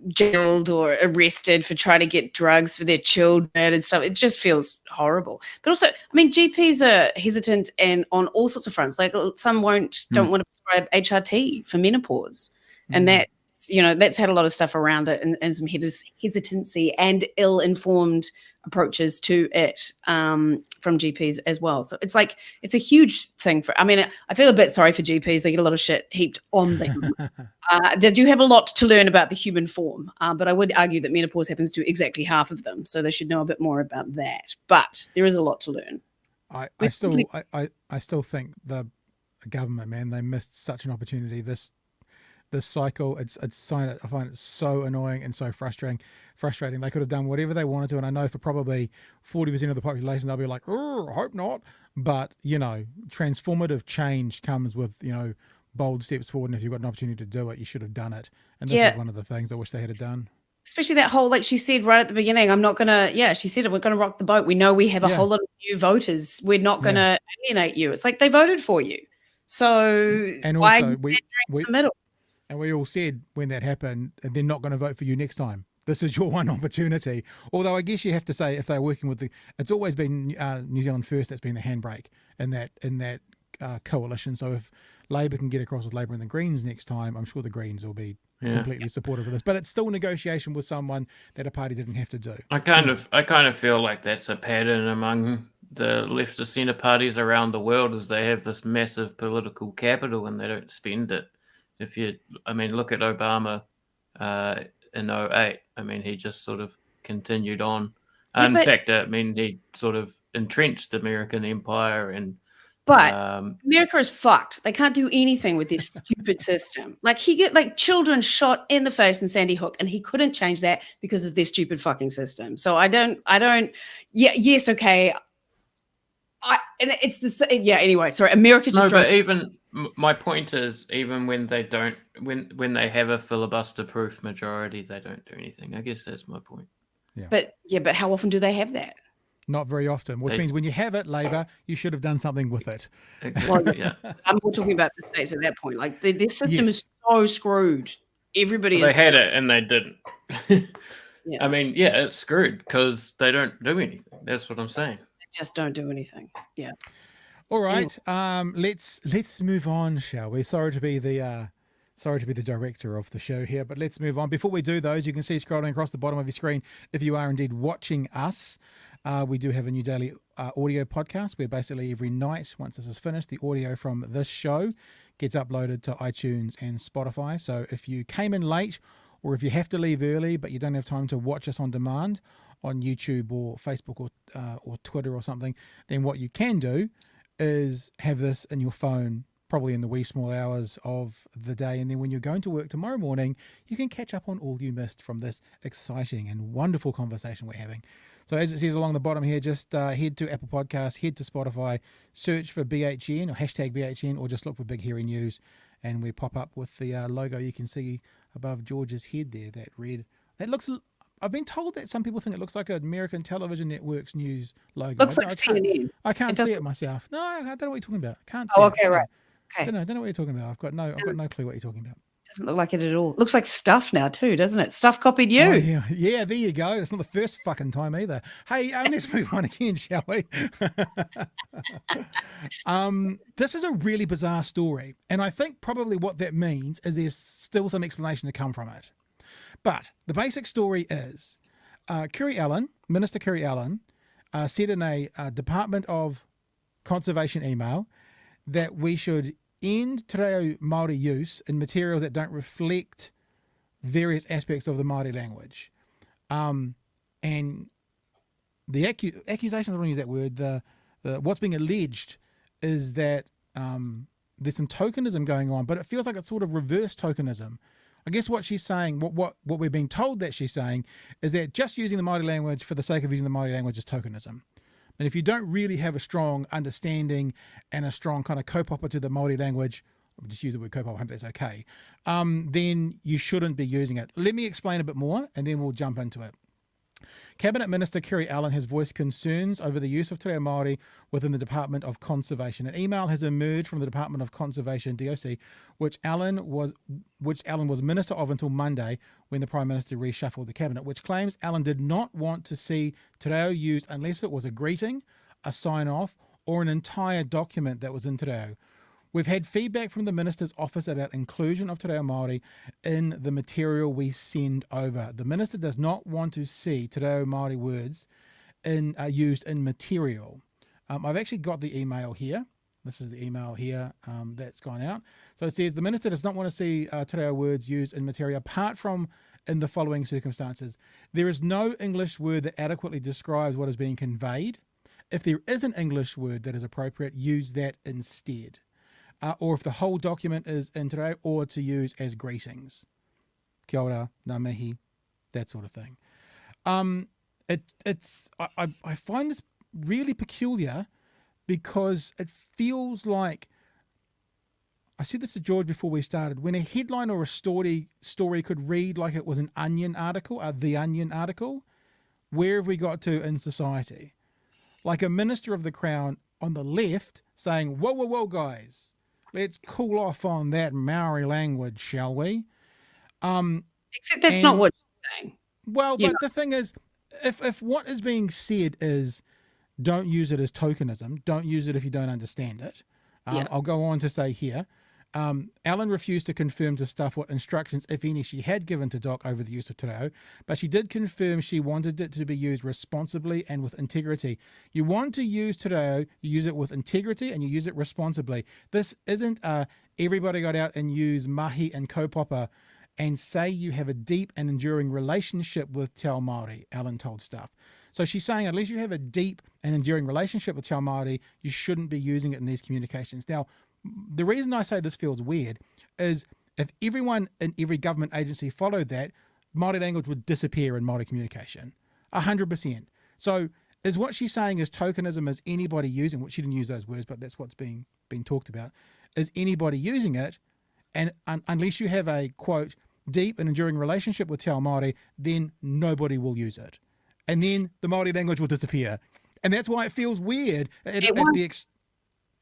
S2: jailed or arrested for trying to get drugs for their children and stuff. It just feels horrible. But also, I mean, GPs are hesitant and on all sorts of fronts. Like some don't want to prescribe HRT for menopause. And that's had a lot of stuff around it and some hesitancy and ill-informed approaches to it from GPs as well. So it's like, it's a huge thing I feel a bit sorry for GPs. They get a lot of shit heaped on them. They do have a lot to learn about the human form, but I would argue that menopause happens to exactly half of them. So they should know a bit more about that. But there is a lot to learn.
S1: I still think the government, man, they missed such an opportunity. This cycle, I find it so annoying and so frustrating. They could have done whatever they wanted to, and I know for probably 40% of the population they'll be like, "Oh, I hope not." But transformative change comes with bold steps forward, and if you've got an opportunity to do it, you should have done it. And this is one of the things I wish they had done.
S2: Especially that whole, like she said right at the beginning, she said it, we're going to rock the boat. We know we have a whole lot of new voters. We're not going to alienate you. It's like they voted for you. So
S1: and
S2: why
S1: also
S2: we in the middle?
S1: And we all said when that happened, they're not going to vote for you next time. This is your one opportunity. Although I guess you have to say, if they're working with it's always been New Zealand First that's been the handbrake in that coalition. So if Labour can get across with Labour and the Greens next time, I'm sure the Greens will be completely supportive of this. But it's still negotiation with someone that a party didn't have to do.
S3: I kind of feel like that's a pattern among the left of centre parties around the world, is they have this massive political capital and they don't spend it. Look at Obama in 2008. He just sort of continued on. In fact, he sort of entrenched the American empire.
S2: But America is fucked. They can't do anything with this stupid system. Like he get children shot in the face in Sandy Hook, and he couldn't change that because of their stupid fucking system. So I don't. Yes, okay. Anyway, sorry. America just.
S3: No, but even my point is, even when they don't, when they have a filibuster-proof majority, they don't do anything. I guess that's my point.
S1: Yeah.
S2: But how often do they have that?
S1: Not very often, which means when you have it, Labour, you should have done something with it.
S3: Exactly, yeah.
S2: I'm more talking about the states at that point. Like this system is so screwed. Everybody
S3: They had it and they didn't.
S2: Yeah.
S3: It's screwed because they don't do anything. That's what I'm saying.
S2: They just don't do anything. Yeah.
S1: All right. Let's move on, shall we? Sorry to be the director of the show here, but let's move on. Before we do those, you can see scrolling across the bottom of your screen, if you are indeed watching us, we do have a new daily audio podcast where basically every night, once this is finished, the audio from this show gets uploaded to iTunes and Spotify. So if you came in late, or if you have to leave early but you don't have time to watch us on demand on YouTube or Facebook or Twitter or something, then what you can do is have this in your phone probably in the wee small hours of the day. And then when you're going to work tomorrow morning, you can catch up on all you missed from this exciting and wonderful conversation we're having. So as it says along the bottom here, just head to Apple Podcasts, head to Spotify, search for BHN or hashtag BHN, or just look for Big Hairy News, and we pop up with the logo you can see above George's head there, that red. That looks, I've been told that some people think it looks like an American television network's news logo.
S2: Looks like CNN.
S1: I can't see it myself. No, I don't know what you're talking about. I can't see
S2: Oh,
S1: it.
S2: okay, right.
S1: I
S2: Okay.
S1: don't know what you're talking about. I've got no clue what you're talking about.
S2: Doesn't look like it at all. Looks like Stuff now too, doesn't it? Stuff copied you.
S1: Oh, yeah, there you go. It's not the first fucking time either. Hey, let's move on again, shall we? This is a really bizarre story, and I think probably what that means is there's still some explanation to come from it. But the basic story is Kiri Allan, Minister Kiri Allan, said in a Department of Conservation email that we should end Te Reo Māori use in materials that don't reflect various aspects of the Māori language. And the accusation, I don't want to use that word, the what's being alleged is that there's some tokenism going on, but it feels like it's sort of reverse tokenism. I guess what she's saying, what we're being told that she's saying, is that just using the Māori language for the sake of using the Māori language is tokenism. And if you don't really have a strong understanding and a strong kind of kaupapa to the Māori language, I'll just use the word kaupapa, I hope that's okay, then you shouldn't be using it. Let me explain a bit more, and then we'll jump into it. Cabinet Minister Kiri Allan has voiced concerns over the use of Te Reo Māori within the Department of Conservation. An email has emerged from the Department of Conservation, DOC, which Allan was Minister of until Monday when the Prime Minister reshuffled the Cabinet, which claims Allan did not want to see Te Reo used unless it was a greeting, a sign-off, or an entire document that was in Te Reo. We've had feedback from the Minister's office about inclusion of Te Reo Māori in the material we send over. The Minister does not want to see Te Reo Māori words used in material. I've actually got the email here. This is the email here that's gone out. So it says, the Minister does not want to see Te Reo words used in material apart from in the following circumstances. There is no English word that adequately describes what is being conveyed. If there is an English word that is appropriate, use that instead. Or if the whole document is in Te Reo, or to use as greetings. Kia ora, ngā mihi, that sort of thing. I find this really peculiar because it feels like, I said this to George before we started, when a headline or a story could read like it was an Onion article, The Onion article, where have we got to in society? Like a Minister of the Crown on the left saying, whoa, guys, let's cool off on that Maori language, shall we?
S2: Except that's not what you're saying.
S1: Well, but the thing is, if what is being said is don't use it as tokenism, don't use it if you don't understand it. I'll go on to say here, Allan refused to confirm to staff what instructions, if any, she had given to DOC over the use of Te Reo, but she did confirm she wanted it to be used responsibly and with integrity. You want to use Te Reo, you use it with integrity and you use it responsibly. This isn't everybody got out and use mahi and kaupapa and say you have a deep and enduring relationship with Te Ao Māori, Allan told staff. So she's saying unless you have a deep and enduring relationship with Te Ao Māori, you shouldn't be using it in these communications. Now, the reason I say this feels weird is if everyone in every government agency followed that, Māori language would disappear in Māori communication, 100%. So is what she's saying is tokenism is anybody using, which she didn't use those words, but that's what's being talked about, is anybody using it, and unless you have a, quote, deep and enduring relationship with Te Ao Māori, then nobody will use it. And then the Māori language will disappear. And that's why it feels weird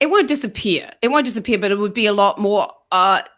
S2: It won't disappear. It won't disappear, but it would be a lot more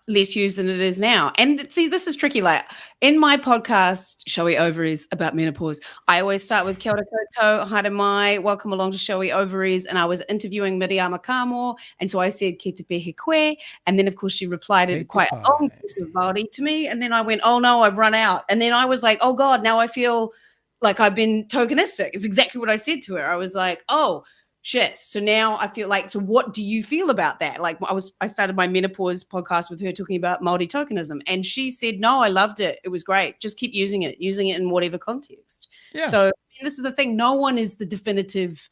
S2: less used than it is now. And see, this is tricky. Like in my podcast, Showy Ovaries, about menopause, I always start with Kia ora koutou, haere mai, welcome along to Showy Ovaries. And I was interviewing Miriama Kamo, and so I said, ke te pehe koe. And then, of course, she replied in quite a long piece of Māori to me. And then I went, oh, no, I've run out. And then I was like, oh, God, now I feel like I've been tokenistic. It's exactly what I said to her. I was like, oh, shit. So now I feel like, so what do you feel about that? Like I started my menopause podcast with her talking about Māori tokenism, and she said, no, I loved it. It was great. Just keep using it in whatever context. Yeah. So this is the thing. No one is the definitive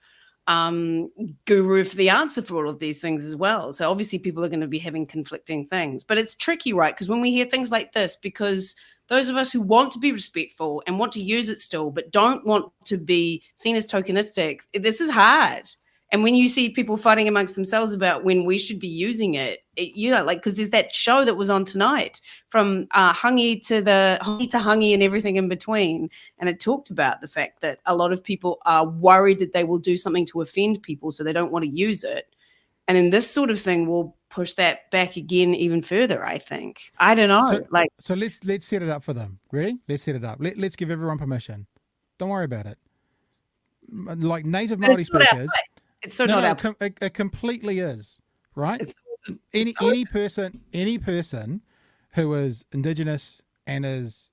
S2: guru for the answer for all of these things as well. So obviously people are going to be having conflicting things, but it's tricky, right? Because when we hear things like this, because those of us who want to be respectful and want to use it still, but don't want to be seen as tokenistic, this is hard. And when you see people fighting amongst themselves about when we should be using it, like, because there's that show that was on tonight from Hangi to Hangi and everything in between. And it talked about the fact that a lot of people are worried that they will do something to offend people, so they don't want to use it. And then this sort of thing will push that back again even further, I think. I don't know.
S1: So let's set it up for them. Ready? Let's set it up. Let's give everyone permission. Don't worry about it. Like native Māori speakers.
S2: It's so not
S1: it completely is, right? Any person who is Indigenous and is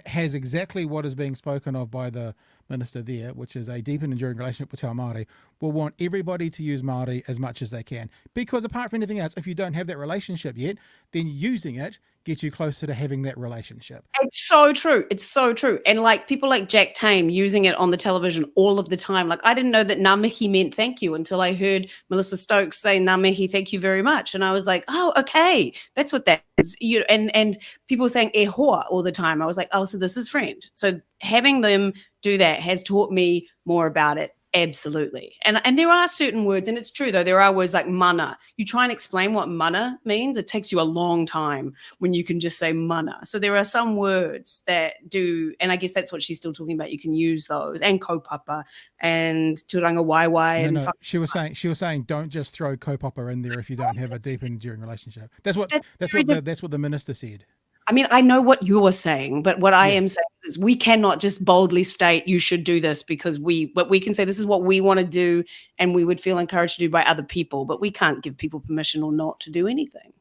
S1: has exactly what is being spoken of by the minister there, which is a deep and enduring relationship with Te Ao Māori, will want everybody to use Māori as much as they can. Because apart from anything else, if you don't have that relationship yet, then using it gets you closer to having that relationship.
S2: It's so true. It's so true. And like people like Jack Tame using it on the television all of the time. Like I didn't know that ngā mihi meant thank you until I heard Melissa Stokes say ngā mihi, thank you very much. And I was like, oh, okay, that's what that is. And people saying e hoa all the time. I was like, oh, so this is friend. So having them do that has taught me more about it. Absolutely. And there are certain words, and it's true though, there are words like mana. You try and explain what mana means, it takes you a long time when you can just say mana. So there are some words that do, and I guess that's what she's still talking about. You can use those, and kaupapa and turanga waiwai.
S1: No, she was saying don't just throw kaupapa in there if you don't have a deep and enduring relationship. That's what the minister said.
S2: I mean, I know what you're saying, but what I am saying is we cannot just boldly state you should do this because we can say this is what we want to do and we would feel encouraged to do by other people, but we can't give people permission or not to do anything.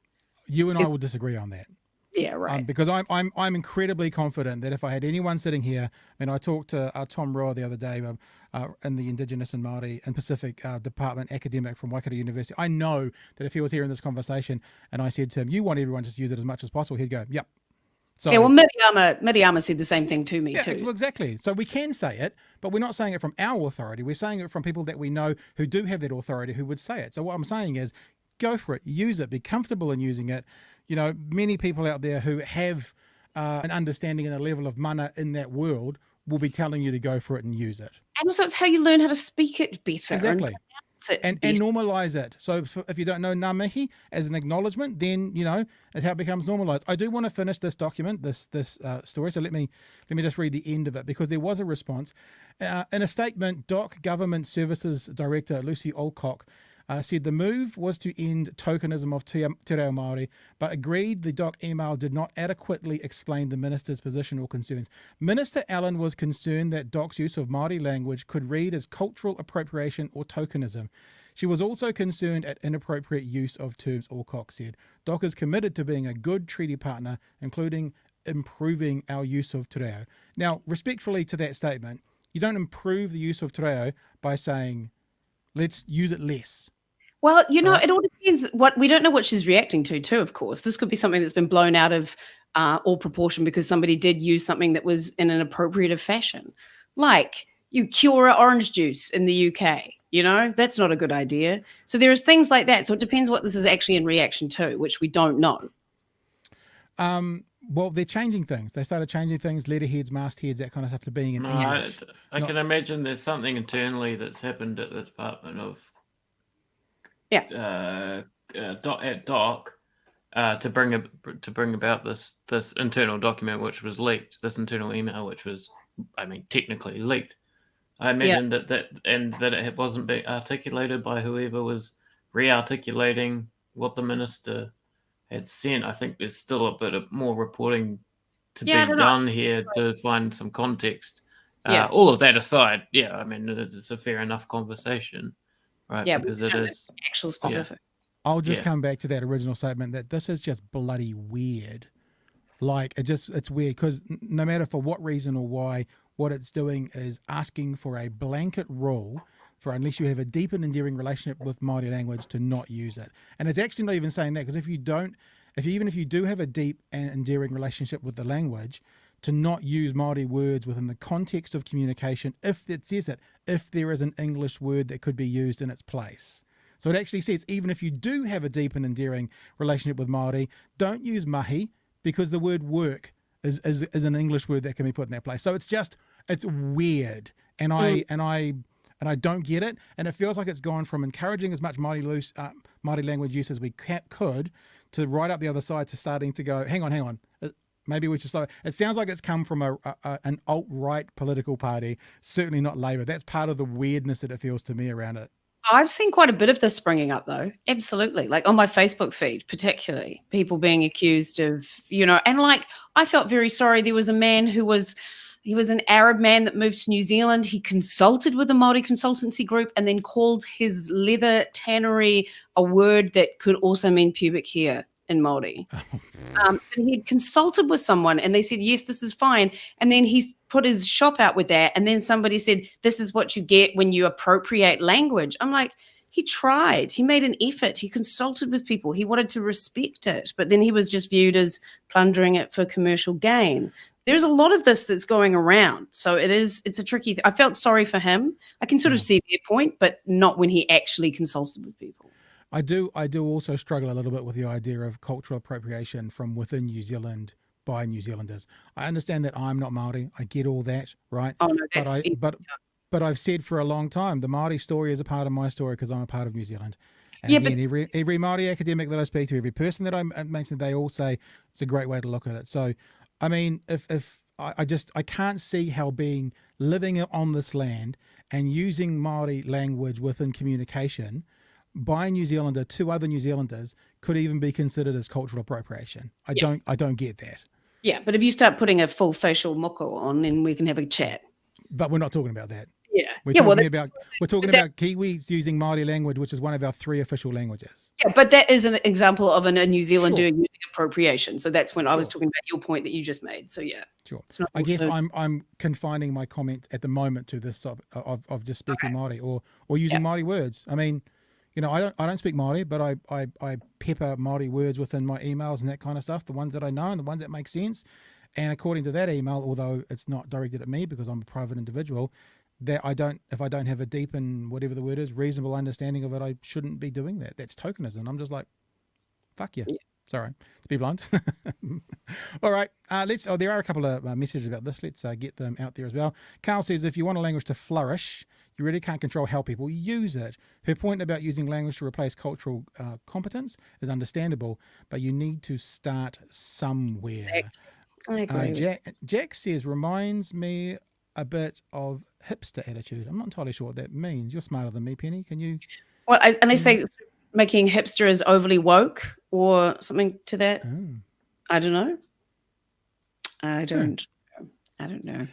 S1: You and I will disagree on that.
S2: Yeah, right.
S1: Because I'm incredibly confident that if I had anyone sitting here, and I talked to Tom Roa the other day in the Indigenous and Māori and Pacific Department academic from Waikato University, I know that if he was here in this conversation and I said to him, you want everyone to use it as much as possible, he'd go, yep. So,
S2: yeah, well, Miriama said the same thing to me too.
S1: Well, exactly. So we can say it, but we're not saying it from our authority. We're saying it from people that we know who do have that authority who would say it. So what I'm saying is go for it, use it, be comfortable in using it. You know, many people out there who have an understanding and a level of mana in that world will be telling you to go for it and use it.
S2: And also it's how you learn how to speak it better.
S1: Exactly. And normalize it. So if you don't know ngā mihi as an acknowledgement, then, you know, it's how it becomes normalized. I do want to finish this document, this story. So let me just read the end of it because there was a response. In a statement, DOC Government Services Director Lucy Alcock said the move was to end tokenism of Te Reo Māori, but agreed the DOC email did not adequately explain the minister's position or concerns. Minister Allan was concerned that DOC's use of Māori language could read as cultural appropriation or tokenism. She was also concerned at inappropriate use of terms, Alcock said. DOC is committed to being a good treaty partner, including improving our use of Te Reo. Now, respectfully to that statement, you don't improve the use of Te Reo by saying, let's use it less.
S2: Well, you know, it all depends. We don't know what she's reacting to, too, of course. This could be something that's been blown out of all proportion because somebody did use something that was in an appropriative fashion. Like you cure orange juice in the UK, you know, that's not a good idea. So there's things like that. So it depends what this is actually in reaction to, which we don't know.
S1: Well, they're changing things. They started changing things, letterheads, mastheads, that kind of stuff to being in English.
S3: I can imagine there's something internally that's happened at the Department of at DOC to bring about this internal document which was leaked, this internal email which was, I mean, technically leaked. I imagine that it wasn't being articulated by whoever was re-articulating what the minister had sent. I think there's still a bit of more reporting to be done here to find some context. All of that aside, I mean, it's a fair enough conversation. Right,
S2: yeah,
S3: because it is
S2: actual specific.
S1: I'll just come back to that original statement that this is just bloody weird. Like it's weird because no matter for what reason or why, what it's doing is asking for a blanket rule for unless you have a deep and endearing relationship with Māori language to not use it. And it's actually not even saying that because if you do have a deep and endearing relationship with the language, to not use Māori words within the context of communication if it says that, if there is an English word that could be used in its place. So it actually says, even if you do have a deep and endearing relationship with Māori, don't use mahi, because the word work is an English word that can be put in that place. So it's weird. And I don't get it. And it feels like it's gone from encouraging as much Māori language use as we could to right up the other side to starting to go, hang on. Maybe we should slow it. It sounds like it's come from an alt-right political party, certainly not Labour. That's part of the weirdness that it feels to me around it.
S2: I've seen quite a bit of this springing up, though. Absolutely. Like on my Facebook feed, particularly, people being accused of, and like, I felt very sorry. There was a man he was an Arab man that moved to New Zealand. He consulted with a Māori consultancy group and then called his leather tannery a word that could also mean pubic hair in Māori. And he'd consulted with someone and they said, yes, this is fine. And then he put his shop out with that. And then somebody said, this is what you get when you appropriate language. I'm like, he tried. He made an effort. He consulted with people. He wanted to respect it. But then he was just viewed as plundering it for commercial gain. There's a lot of this that's going around. So it's a tricky thing. I felt sorry for him. I can sort of see their point, but not when he actually consulted with people.
S1: I do also struggle a little bit with the idea of cultural appropriation from within New Zealand by New Zealanders. I understand that I'm not Māori. I get all that, right?
S2: Oh, no, that's
S1: but I've said for a long time, the Māori story is a part of my story because I'm a part of New Zealand. And
S2: yeah,
S1: again, every Māori academic that I speak to, every person that I mention, they all say it's a great way to look at it. So, I mean, if I can't see how living on this land and using Māori language within communication by a New Zealander to other New Zealanders could even be considered as cultural appropriation. I don't get that.
S2: Yeah, but if you start putting a full facial moko on, then we can have a chat.
S1: But we're not talking about that.
S2: Yeah.
S1: We're talking about Kiwis using Māori language, which is one of our 3 official languages.
S2: Yeah, but that is an example of a New Zealander using appropriation. So that's when I was talking about your point that you just made. So yeah.
S1: Sure. I guess I'm confining my comment at the moment to this of just speaking Māori or using Māori words. I mean, I don't speak Māori, but I pepper Māori words within my emails and that kind of stuff, the ones that I know and the ones that make sense. And according to that email, although it's not directed at me because I'm a private individual, that if I don't have a deep and whatever the word is, reasonable understanding of it, I shouldn't be doing that. That's tokenism. I'm just like, fuck you. Yeah. Sorry, to be blunt. All right, there are a couple of messages about this. Let's get them out there as well. Carl says, if you want a language to flourish, you really can't control how people use it. Her point about using language to replace cultural competence is understandable, but you need to start somewhere.
S2: Exactly. I agree.
S1: Jack says, reminds me a bit of hipster attitude. I'm not entirely sure what that means. You're smarter than me, Penny. Can you?
S2: Well, and they say making hipsters overly woke or something to that.
S1: Oh.
S2: I don't know. I don't know.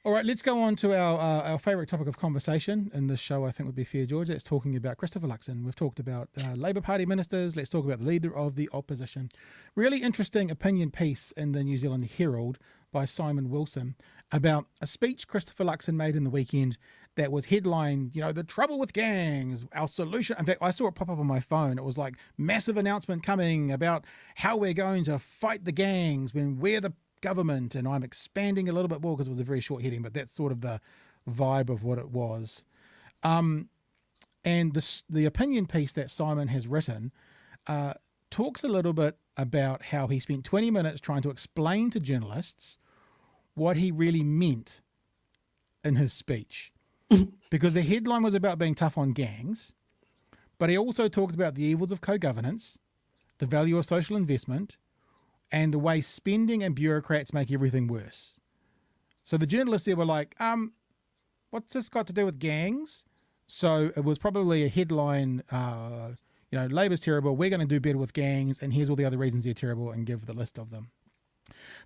S1: All right, let's go on to our favourite topic of conversation in this show, I think would be fair, George. That's talking about Christopher Luxon. We've talked about Labour Party ministers. Let's talk about the leader of the opposition. Really interesting opinion piece in the New Zealand Herald by Simon Wilson about a speech Christopher Luxon made in the weekend that was headlined, the trouble with gangs, our solution. In fact, I saw it pop up on my phone. It was like massive announcement coming about how we're going to fight the gangs when we're the government, and I'm expanding a little bit more because it was a very short heading, but that's sort of the vibe of what it was. And the opinion piece that Simon has written talks a little bit about how he spent 20 minutes trying to explain to journalists what he really meant in his speech. Because the headline was about being tough on gangs, but he also talked about the evils of co-governance, the value of social investment, and the way spending and bureaucrats make everything worse. So the journalists there were like, what's this got to do with gangs? So it was probably a headline, Labour's terrible, we're going to do better with gangs, and here's all the other reasons they're terrible, and give the list of them.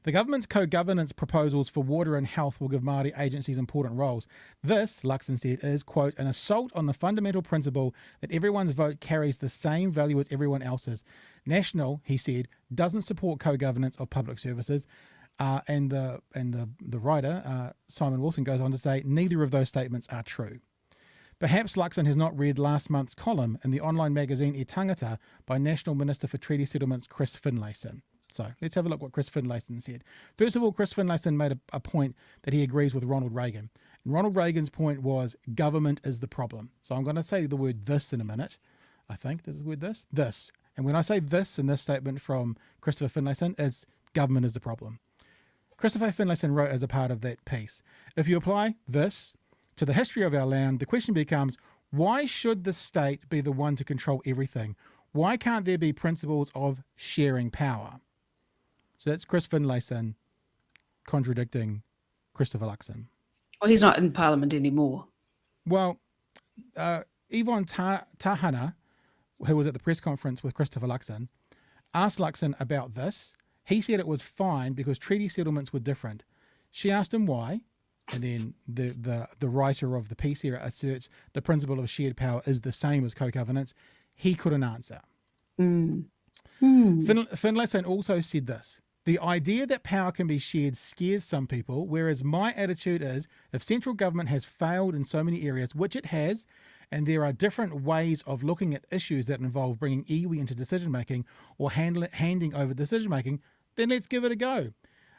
S1: The government's co-governance proposals for water and health will give Māori agencies important roles. This, Luxon said, is, quote, an assault on the fundamental principle that everyone's vote carries the same value as everyone else's. National, he said, doesn't support co-governance of public services. And the writer, Simon Wilson, goes on to say, neither of those statements are true. Perhaps Luxon has not read last month's column in the online magazine E Tangata by National Minister for Treaty Settlements Chris Finlayson. So let's have a look what Chris Finlayson said. First of all, Chris Finlayson made a point that he agrees with Ronald Reagan. And Ronald Reagan's point was government is the problem. So I'm going to say the word this in a minute. I think this is the word this. This. And when I say this in this statement from Christopher Finlayson, it's government is the problem. Christopher Finlayson wrote as a part of that piece, if you apply this to the history of our land, the question becomes, why should the state be the one to control everything? Why can't there be principles of sharing power? So that's Chris Finlayson contradicting Christopher Luxon.
S2: Well, he's not in Parliament anymore.
S1: Well, Yvonne Tahana, who was at the press conference with Christopher Luxon, asked Luxon about this. He said it was fine because treaty settlements were different. She asked him why, and then the writer of the piece here asserts the principle of shared power is the same as co-governance. He couldn't answer. Finlayson also said this. The idea that power can be shared scares some people, whereas my attitude is if central government has failed in so many areas, which it has, and there are different ways of looking at issues that involve bringing iwi into decision-making or handing over decision-making, then let's give it a go.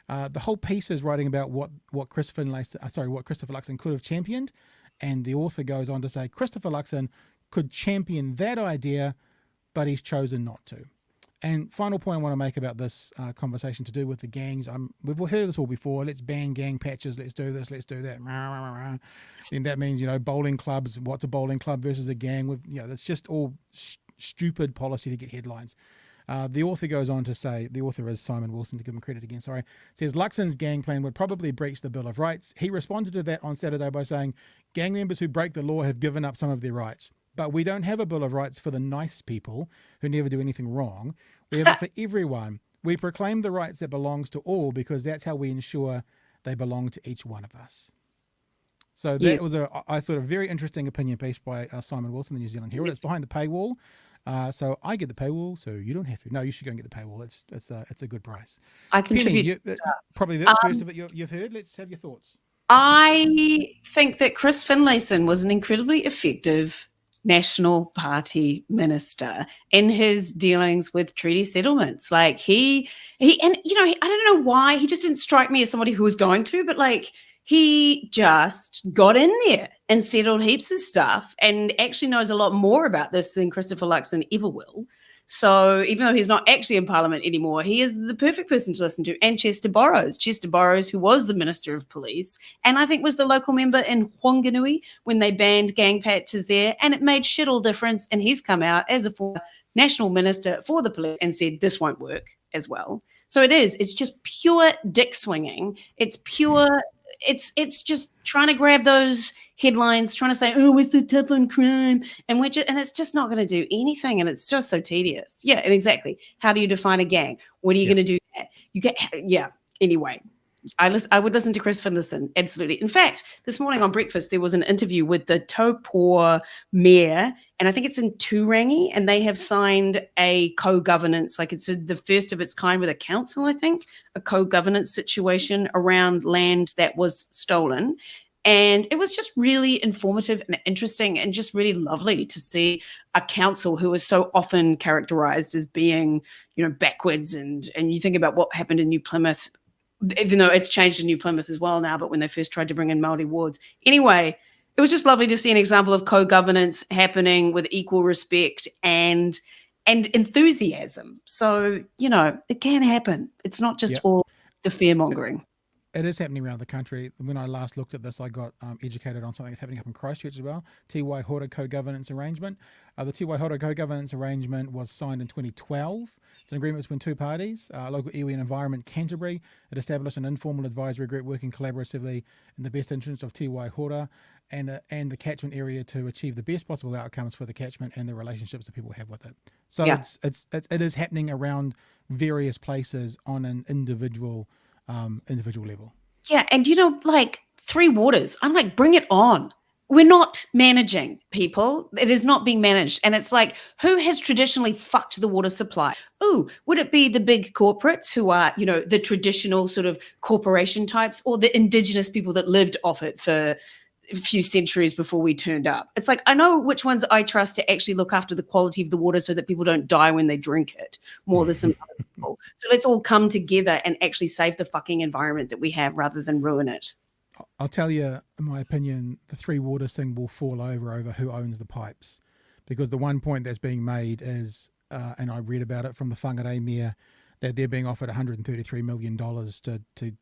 S1: The whole piece is writing about what Christopher Luxon could have championed, and the author goes on to say Christopher Luxon could champion that idea, but he's chosen not to. And final point I want to make about this conversation to do with the gangs. We've heard this all before. Let's ban gang patches. Let's do this. Let's do that. And that means, bowling clubs. What's a bowling club versus a gang? That's just all stupid policy to get headlines. The author goes on to say, the author is Simon Wilson, to give him credit again, says Luxon's gang plan would probably breach the Bill of Rights. He responded to that on Saturday by saying, gang members who break the law have given up some of their rights. But we don't have a Bill of Rights for the nice people who never do anything wrong. We have it for everyone. We proclaim the rights that belongs to all because that's how we ensure they belong to each one of us. So that was I thought, a very interesting opinion piece by Simon Wilson, the New Zealand Herald. It's behind the paywall. So I get the paywall, so you don't have to. No, you should go and get the paywall. It's a good price.
S2: I contribute.
S1: Penny, probably the first of it you've heard. Let's have your thoughts.
S2: I think that Chris Finlayson was an incredibly effective National Party minister in his dealings with treaty settlements. Like he I don't know why he just didn't strike me as somebody who was going to, but he just got in there and settled heaps of stuff and actually knows a lot more about this than Christopher Luxon ever will. So even though he's not actually in Parliament anymore, he is the perfect person to listen to. And Chester Borrows, who was the Minister of Police, and I think was the local member in Whanganui when they banned gang patches there, and it made shit all difference. And he's come out as a former National Minister for the Police and said this won't work as well. So it's just pure dick swinging. It's just trying to grab those headlines, trying to say, oh, we're so tough on crime. And it's just not going to do anything. And it's just so tedious. Yeah, and exactly. How do you define a gang? What are you going to do? Anyway, I would listen to Chris Finlayson. Absolutely. In fact, this morning on breakfast, there was an interview with the Taupō mayor, and I think it's in Turangi, and they have signed a co-governance, it's the first of its kind with a council, I think, a co-governance situation around land that was stolen. And it was just really informative and interesting and just really lovely to see a council who is so often characterized as being, backwards. And you think about what happened in New Plymouth, even though it's changed in New Plymouth as well now, but when they first tried to bring in Māori wards. Anyway, it was just lovely to see an example of co-governance happening with equal respect and enthusiasm. So, it can happen. It's not just all the fear-mongering.
S1: It is happening around the country. When I last looked at this, I got educated on something that's happening up in Christchurch as well. Te Waihora co-governance arrangement. The Te Waihora co-governance arrangement was signed in 2012. It's an agreement between two parties, local iwi and environment Canterbury. It established an informal advisory group working collaboratively in the best interest of Te Waihora and the catchment area to achieve the best possible outcomes for the catchment and the relationships that people have with it. So it is happening around various places on an individual level.
S2: Yeah, and 3 waters. I'm like, bring it on. We're not managing people. It is not being managed. And it's like, who has traditionally fucked the water supply? Oh, would it be the big corporates who are, the traditional sort of corporation types, or the indigenous people that lived off it for a few centuries before we turned up. It's like, I know which ones I trust to actually look after the quality of the water so that people don't die when they drink it more than some other people. So let's all come together and actually save the fucking environment that we have rather than ruin it.
S1: I'll tell you, in my opinion, the Three Waters thing will fall over who owns the pipes, because the one point that's being made is, and I read about it from the Whangarei Mayor, that they're being offered $133 million to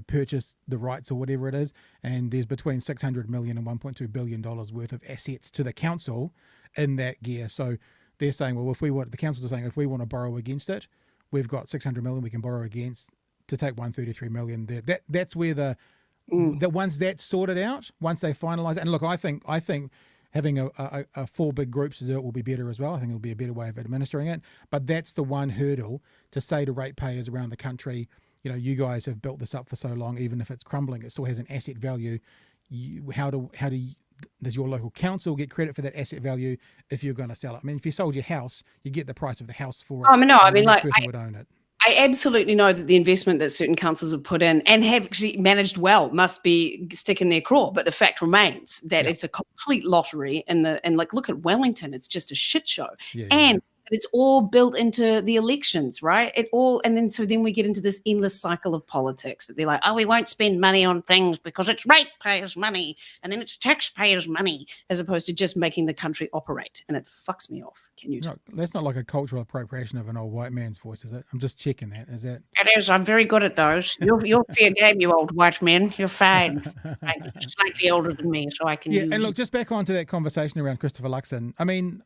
S1: purchase the rights or whatever it is, and there's between $600 million and $1.2 billion worth of assets to the council in that gear. So they're saying, well, the councils are saying, if we want to borrow against it, we've got $600 million we can borrow against to take $133 million there. That's where that once that's sorted out, once they finalise it, and look, I think having a 4 big groups to do it will be better as well. I think it'll be a better way of administering it. But that's the one hurdle to say to ratepayers around the country, you guys have built this up for so long, even if it's crumbling, it still has an asset value. Does your local council get credit for that asset value if you're going to sell it? I mean, if you sold your house, you get the price of the house for it.
S2: Oh, no, I mean,
S1: the
S2: like,
S1: person would own it.
S2: I absolutely know that the investment that certain councils have put in and have actually managed well must be sticking their craw. But the fact remains that it's a complete lottery. And look at Wellington, it's just a shit show. And it's all built into the elections, right? Then we get into this endless cycle of politics that they're like, oh, we won't spend money on things because it's ratepayers' money, and then it's taxpayers' money, as opposed to just making the country operate. And it fucks me off. Can you?
S1: No, that's not like a cultural appropriation of an old white man's voice, is it? I'm just checking that. Is that?
S2: It is. I'm very good at those. You're fair game, you old white man. You're fine. You're slightly older than me, so I can.
S1: Yeah, and look, just back onto that conversation around Christopher Luxon. I mean,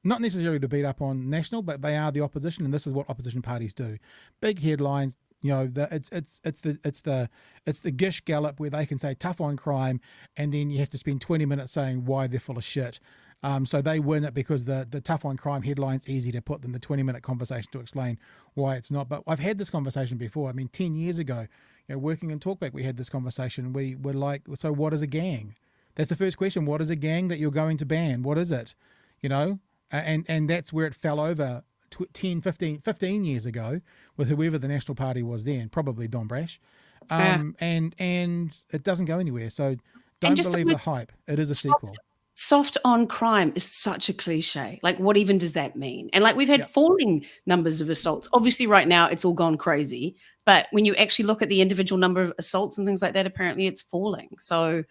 S1: not necessarily to beat up on National, but they are the opposition, and this is what opposition parties do. Big headlines, it's the Gish Gallop where they can say tough on crime, and then you have to spend 20 minutes saying why they're full of shit. So they win it because the tough on crime headline's easy to put than the 20-minute conversation to explain why it's not. But I've had this conversation before. I mean, 10 years ago, working in Talkback, we had this conversation. We were like, so what is a gang? That's the first question. What is a gang that you're going to ban? What is it? And that's where it fell over 10, 15 years ago with whoever the National Party was then, probably Don Brash. And it doesn't go anywhere. So don't believe the hype. It is a sequel.
S2: Soft on crime is such a cliche. Like, what even does that mean? And like, we've had falling numbers of assaults. Obviously, right now, it's all gone crazy. But when you actually look at the individual number of assaults and things like that, apparently it's falling. So...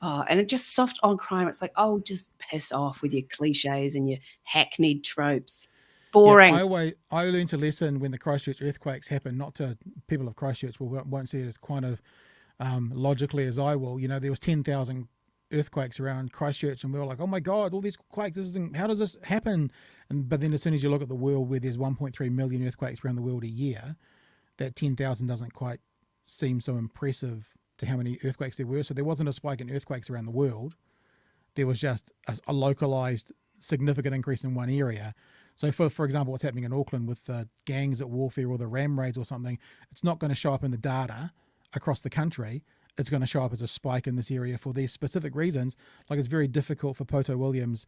S2: and it just soft on crime. It's like, oh, just piss off with your cliches and your hackneyed tropes. It's boring.
S1: Yeah, I learned a lesson when the Christchurch earthquakes happened. Not to people of Christchurch won't see it as kind of logically as I will. There was 10,000 earthquakes around Christchurch, and we were like, oh my God, all these quakes. How does this happen? But then as soon as you look at the world where there's 1.3 million earthquakes around the world a year, that 10,000 doesn't quite seem so impressive to how many earthquakes there were. So there wasn't a spike in earthquakes around the world. There was just a localized significant increase in one area. So for example, what's happening in Auckland with the gangs at warfare or the ram raids or something, it's not going to show up in the data across the country. It's going to show up as a spike in this area for these specific reasons. Like, it's very difficult for Poto Williams,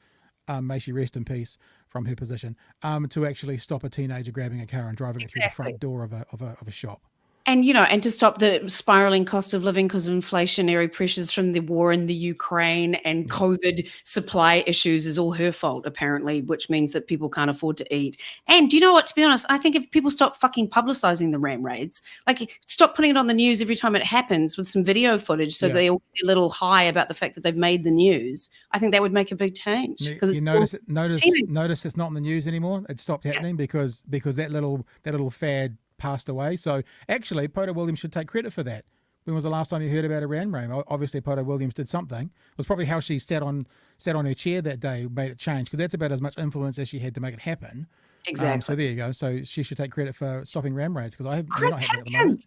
S1: may she rest in peace from her position, to actually stop a teenager grabbing a car and driving it through the front door of a shop.
S2: And, and to stop the spiraling cost of living because of inflationary pressures from the war in the Ukraine and COVID supply issues is all her fault, apparently, which means that people can't afford to eat. And do you know what, to be honest, I think if people stop fucking publicizing the ram raids, like stop putting it on the news every time it happens with some video footage so they all get a little high about the fact that they've made the news, I think that would make a big change.
S1: You notice it's not in the news anymore. It stopped happening because that little fad passed away. So actually, Poto Williams should take credit for that. When was the last time you heard about a ram raid? Obviously, Poto Williams did something. It was probably how she sat on her chair that day made it change, because that's about as much influence as she had to make it happen.
S2: Exactly.
S1: So there you go. So she should take credit for stopping ram raids, because we're not happening at the moment.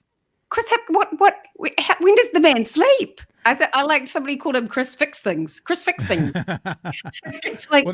S2: Chris, when does the man sleep? I like somebody called him Chris Fix Things. Chris Fix Things. It's like,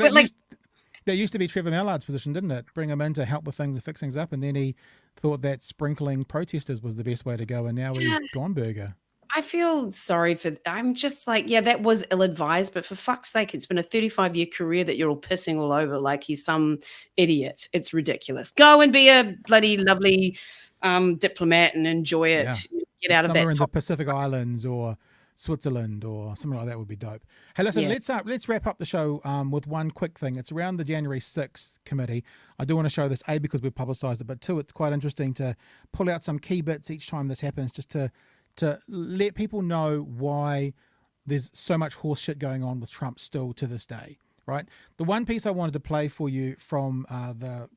S1: that used to be Trevor Mallard's position, didn't it? Bring him in to help with things and fix things up, and then he thought that sprinkling protesters was the best way to go, and now he's gone burger.
S2: I feel sorry I'm just like, that was ill-advised, but for fuck's sake, it's been a 35-year career that you're all pissing all over like he's some idiot. It's ridiculous. Go and be a bloody lovely diplomat and enjoy it. Get out of that.
S1: Somewhere in the Pacific Islands or Switzerland or something like that would be dope. Hey, listen,
S2: Yeah.
S1: let's wrap up the show with one quick thing. It's around the January 6th committee. I do want to show this, A, because we've publicised it, but two, it's quite interesting to pull out some key bits each time this happens, just to let people know why there's so much horse shit going on with Trump still to this day, right? The one piece I wanted to play for you from the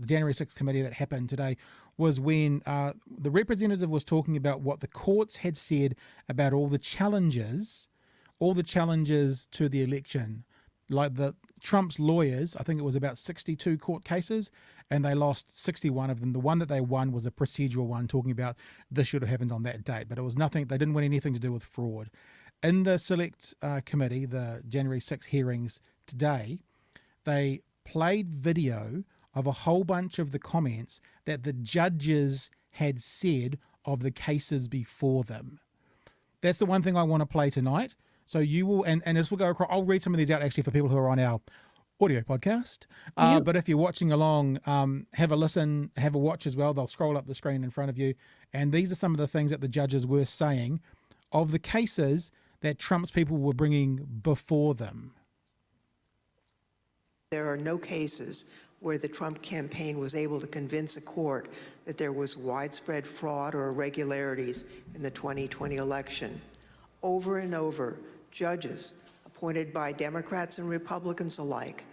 S1: January 6th committee that happened today was when the representative was talking about what the courts had said about all the challenges to the election. Like Trump's lawyers, I think it was about 62 court cases, and they lost 61 of them. The one that they won was a procedural one talking about this should have happened on that date, but it was nothing. They didn't win anything to do with fraud. In the select committee, the January 6th hearings today, they played video of a whole bunch of the comments that the judges had said of the cases before them. That's the one thing I want to play tonight. So you will, and this will go across. I'll read some of these out actually for people who are on our audio podcast. But if you're watching along, have a listen, have a watch as well. They'll scroll up the screen in front of you. And these are some of the things that the judges were saying of the cases that Trump's people were bringing before them.
S6: There are no cases where the Trump campaign was able to convince a court that there was widespread fraud or irregularities in the 2020 election. Over and over, judges appointed by Democrats and Republicans alike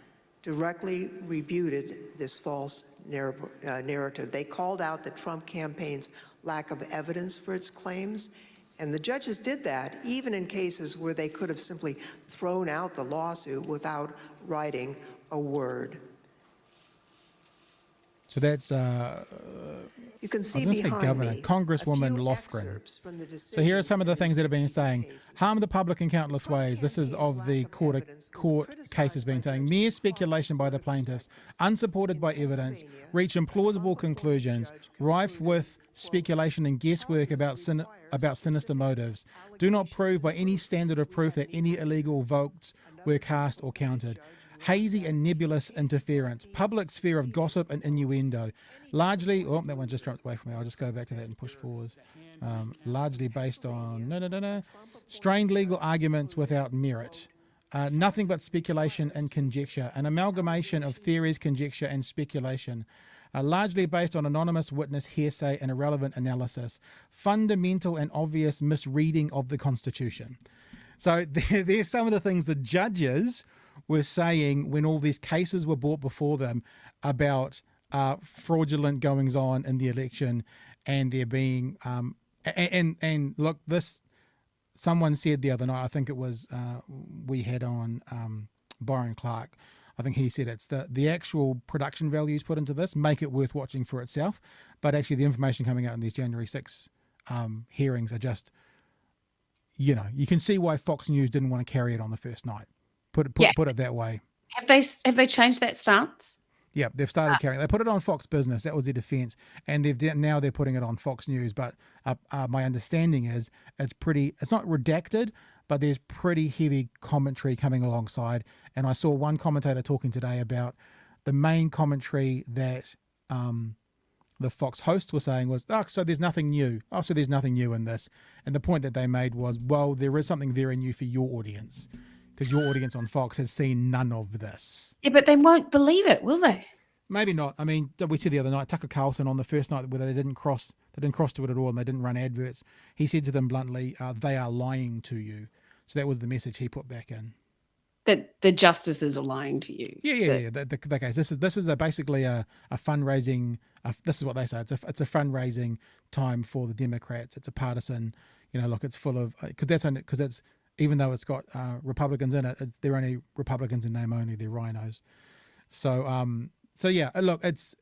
S6: directly refuted this false narrative. They called out the Trump campaign's lack of evidence for its claims, and the judges did that even in cases where they could have simply thrown out the lawsuit without writing a word.
S1: So that's
S6: You can see
S1: I was going to say
S6: behind
S1: Governor,
S6: me
S1: Congresswoman
S6: a few
S1: Lofgren.
S6: excerpts from the
S1: So here are some of the things that have been
S6: decisions
S1: saying.
S6: in these cases.
S1: Harm the public in countless ways. This is of the court cases being saying. Mere speculation by the plaintiffs, unsupported by evidence, reach implausible conclusions, rife with speculation and guesswork about sinister motives. Do not prove by any standard of proof that any illegal votes were cast or counted. Hazy and nebulous interference, public sphere of gossip and innuendo, largely, oh, that one just jumped away from me. I'll just go back to that and push pause. Largely based on, strained legal arguments without merit. Nothing but speculation and conjecture, an amalgamation of theories, conjecture, and speculation. Largely based on anonymous witness hearsay and irrelevant analysis. Fundamental and obvious misreading of the Constitution. So there's some of the things the judges were saying when all these cases were brought before them about fraudulent goings on in the election, and there being and look, this someone said the other night, I think it was we had on Byron Clark. I think he said it's the actual production values put into this make it worth watching for itself, but actually the information coming out in these January 6 hearings are just, you can see why Fox News didn't want to carry it on the first night. Put it that way.
S2: Have they changed that stance?
S1: Yeah, they've started carrying. They put it on Fox Business. That was their defense, and now they're putting it on Fox News. But my understanding is it's not redacted, but there's pretty heavy commentary coming alongside. And I saw one commentator talking today about the main commentary that the Fox host was saying was, so there's nothing new. So there's nothing new in this. And the point that they made was, well, there is something very new for your audience, because your audience on Fox has seen none of this.
S2: Yeah, but they won't believe it, will they?
S1: Maybe not. I mean, we said the other night, Tucker Carlson on the first night where they didn't cross to it at all, and they didn't run adverts. He said to them bluntly, they are lying to you. So that was the message he put back in.
S2: That the justices are lying to you.
S1: Yeah. The case. This is basically a fundraising. This is what they say. It's a fundraising time for the Democrats. It's a partisan. Look, it's full of because it's even though it's got Republicans in it, they're only Republicans in name only. They're rhinos. So yeah, look, it's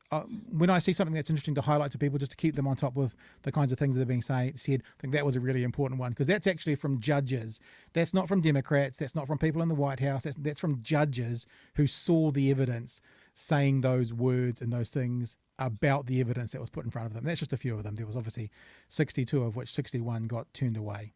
S1: when I see something that's interesting to highlight to people, just to keep them on top with the kinds of things that are being said, I think that was a really important one, because that's actually from judges. That's not from Democrats. That's not from people in the White House. That's from judges who saw the evidence, saying those words and those things about the evidence that was put in front of them. That's just a few of them. There was obviously 62, of which 61 got turned away.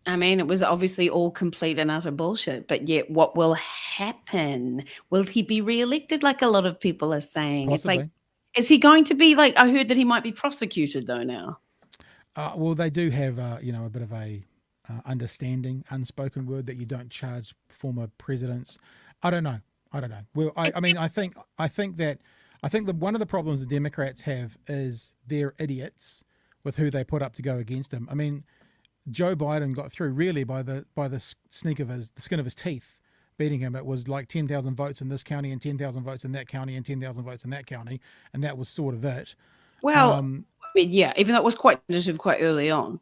S2: I mean, it was obviously all complete and utter bullshit, but yet what will happen? Will he be re-elected like a lot of people are saying?
S1: Possibly.
S2: It's like, is he going to be like, I heard that he might be prosecuted though now.
S1: Well, they do have, a bit of a understanding unspoken word that you don't charge former presidents. I don't know. Well, I mean, I think that one of the problems the Democrats have is they're idiots with who they put up to go against him. I mean, Joe Biden got through really by the skin of his teeth, beating him. It was like 10,000 votes in this county and 10,000 votes in that county and 10,000 votes in that county, and that was sort of it.
S2: Well, I mean, yeah, even though it was quite definitive quite early on.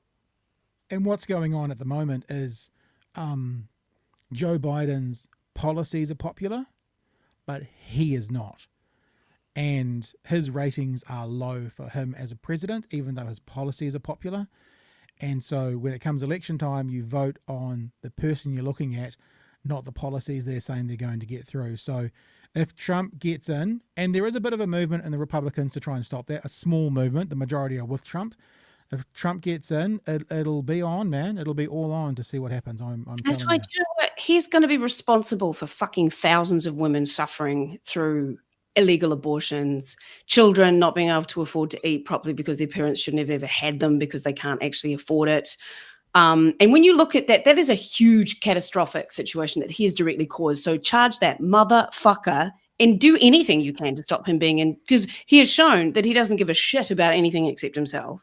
S1: And what's going on at the moment is Joe Biden's policies are popular, but he is not. And his ratings are low for him as a president, even though his policies are popular. And so when it comes election time, you vote on the person you're looking at, not the policies they're saying they're going to get through. So if Trump gets in, and there is a bit of a movement in the Republicans to try and stop that, a small movement, the majority are with Trump. If Trump gets in, it'll be on, man. It'll be all on to see what happens. I'm
S2: That's
S1: telling
S2: why,
S1: you.
S2: do you know what? He's going to be responsible for fucking thousands of women suffering through illegal abortions, children not being able to afford to eat properly because their parents shouldn't have ever had them because they can't actually afford it. And when you look at that, that is a huge catastrophic situation that he has directly caused. So charge that motherfucker and do anything you can to stop him being in, because he has shown that he doesn't give a shit about anything except himself.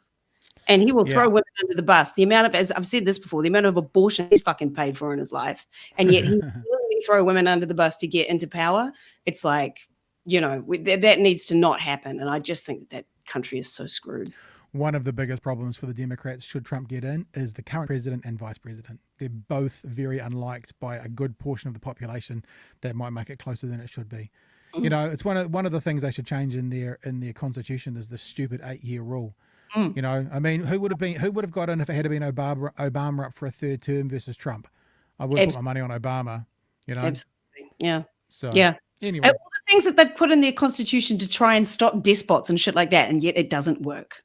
S2: And he will throw women under the bus. The amount of, as I've said this before, the amount of abortion he's fucking paid for in his life, and yet he willingly throw women under the bus to get into power. It's like, you know, that needs to not happen. And I just think that country is so screwed.
S1: One of the biggest problems for the Democrats, should Trump get in, is the current president and vice president. They're both very unliked by a good portion of the population that might make it closer than it should be. Mm. You know, it's one of the things they should change in their constitution is the stupid 8-year rule. Mm. You know, I mean, who would have got in if it had been Obama up for a third term versus Trump? I would put my money on Obama, you know.
S2: Absolutely. Yeah.
S1: So
S2: yeah.
S1: Anyway.
S2: All the things that they've put in their constitution to try and stop despots and shit like that, and yet it doesn't work.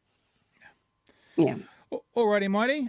S2: Yeah.
S1: Alrighty, Mighty.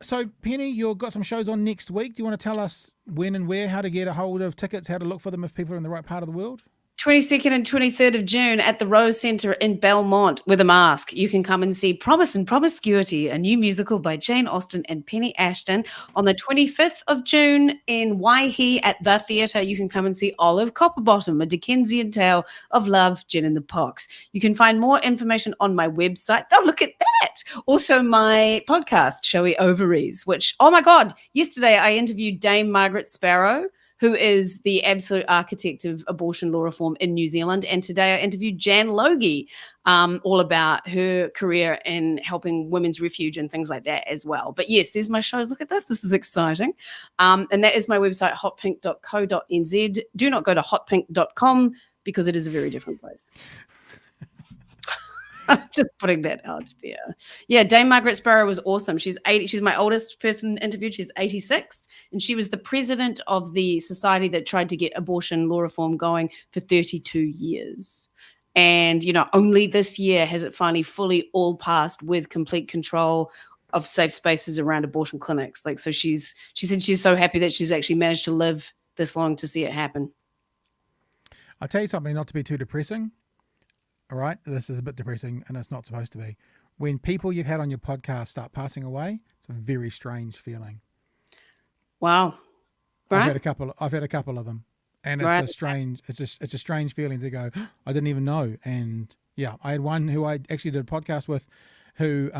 S1: So Penny, you've got some shows on next week. Do you want to tell us when and where, how to get a hold of tickets, how to look for them if people are in the right part of the world?
S2: 22nd and 23rd of June at the Rose Centre in Belmont with a mask. You can come and see Promise and Promiscuity, a new musical by Jane Austen and Penny Ashton. On the 25th of June in Waihi at the theatre, you can come and see Olive Copperbottom, a Dickensian tale of love, gin and the pox. You can find more information on my website. Oh, look at that. Also my podcast, Showy Ovaries, which, oh my God, yesterday I interviewed Dame Margaret Sparrow, who is the absolute architect of abortion law reform in New Zealand. And today I interviewed Jan Logie, all about her career in helping Women's Refuge and things like that as well. But yes, there's my shows. Look at this. This is exciting. And that is my website, hotpink.co.nz. Do not go to hotpink.com because it is a very different place. I'm just putting that out there. Yeah, Dame Margaret Sparrow was awesome. She's 80. She's my oldest person interviewed. She's 86, and she was the president of the society that tried to get abortion law reform going for 32 years. And, you know, only this year has it finally fully all passed with complete control of safe spaces around abortion clinics. Like, so she said she's so happy that she's actually managed to live this long to see it happen.
S1: I'll tell you something, not to be too depressing. All right, this is a bit depressing, and it's not supposed to be. When people you've had on your podcast start passing away, it's a very strange feeling.
S2: Wow, right?
S1: I've had a couple of them, and it's it's a strange feeling to go, I didn't even know. And yeah, I had one who I actually did a podcast with, who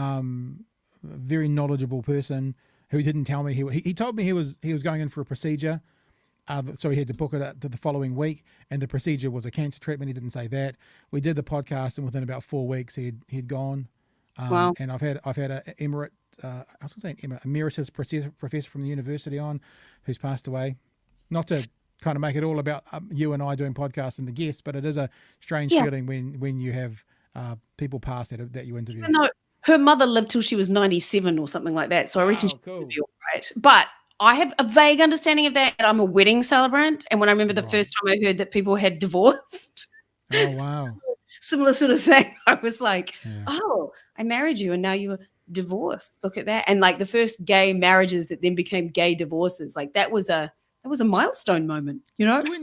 S1: very knowledgeable person who didn't tell me he told me he was going in for a procedure. So he had to book it to the following week, and the procedure was a cancer treatment. He didn't say that. We did the podcast, and within about 4 weeks, he'd gone.
S2: Wow.
S1: And I've had an emeritus professor from the university on, who's passed away. Not to kind of make it all about you and I doing podcasts and the guests, but it is a strange feeling when you have people pass that you interview.
S2: Even though her mother lived till she was 97 or something like that, so I reckon
S1: cool.
S2: She'd be all right. But I have a vague understanding of that. I'm a wedding celebrant. And when I remember the first time I heard that people had divorced.
S1: Oh, wow.
S2: Similar sort of thing. I was like, oh, I married you and now you're divorced. Look at that. And like the first gay marriages that then became gay divorces, like that was a milestone moment, you know?
S1: Do we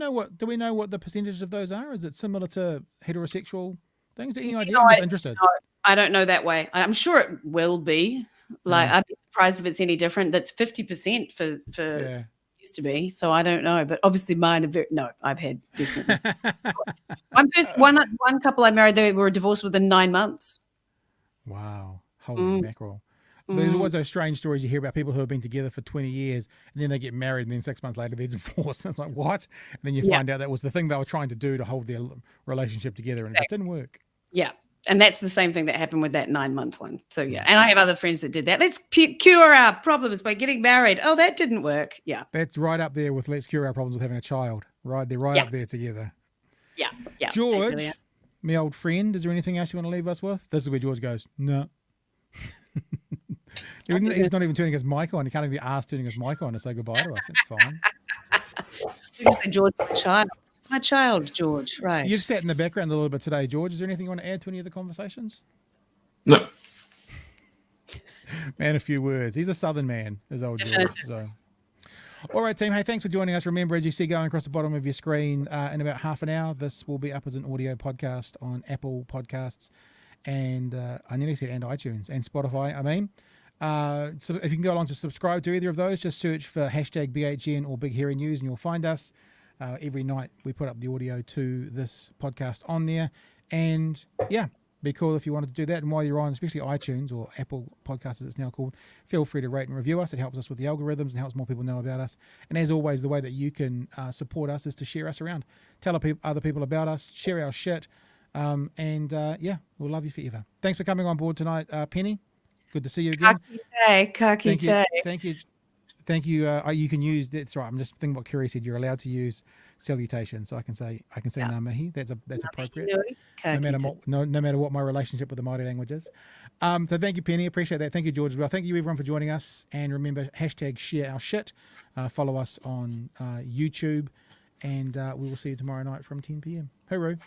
S1: know what the percentage of those are? Is it similar to heterosexual things? Any idea?
S2: No,
S1: I'm just interested.
S2: No, I don't know that way. I'm sure it will be. Like,
S1: Yeah.
S2: I'd be surprised if it's any different. That's 50% for
S1: Yeah.
S2: used to be. So I don't know. But obviously mine are no, I've had definitely. One couple I married, they were divorced within 9 months.
S1: Wow. Holy
S2: Mm.
S1: mackerel. There's always those strange stories you hear about people who have been together for 20 years and then they get married and then 6 months later they're divorced. And it's like, what? And then you find out that was the thing they were trying to do to hold their relationship together and it just didn't work.
S2: Yeah. And that's the same thing that happened with that 9-month one. So, yeah. And I have other friends that did that. Let's cure our problems by getting married. Oh, that didn't work. Yeah.
S1: That's right up there with let's cure our problems with having a child. Right. They're right up there together.
S2: Yeah. Yeah.
S1: George,
S2: Exactly.
S1: my old friend, is there anything else you want to leave us with? This is where George goes, no. He's not even turning his mic on. He can't even be asked turning his mic on to say goodbye to us. It's fine.
S2: George, my child, George. Right.
S1: You've sat in the background a little bit today, George. Is there anything you want to add to any of the conversations?
S3: No.
S1: Man, a few words. He's a southern man, is old George. So, all right, team. Hey, thanks for joining us. Remember, as you see going across the bottom of your screen, in about half an hour, this will be up as an audio podcast on Apple Podcasts and I nearly said and iTunes and Spotify. So if you can go along to subscribe to either of those, just search for hashtag BHN or Big Hairy News and you'll find us. Every night we put up the audio to this podcast on there. And yeah, be cool if you wanted to do that. And while you're on, especially iTunes or Apple Podcasts as it's now called, feel free to rate and review us. It helps us with the algorithms and helps more people know about us. And as always, the way that you can support us is to share us around. Tell other people about us, share our shit. Yeah, we'll love you forever. Thanks for coming on board tonight, Penny. Good to see you again.
S2: Kaki te.
S1: Thank you. You can use, that's right. I'm just thinking what Kiri said. You're allowed to use salutation. So I can say ngā mihi. That's appropriate. No matter what my relationship with the Māori language is. So thank you, Penny. Appreciate that. Thank you, George, as well. Thank you everyone for joining us. And remember, hashtag share our shit. Follow us on YouTube. And we will see you tomorrow night from 10 p.m. Hooroo.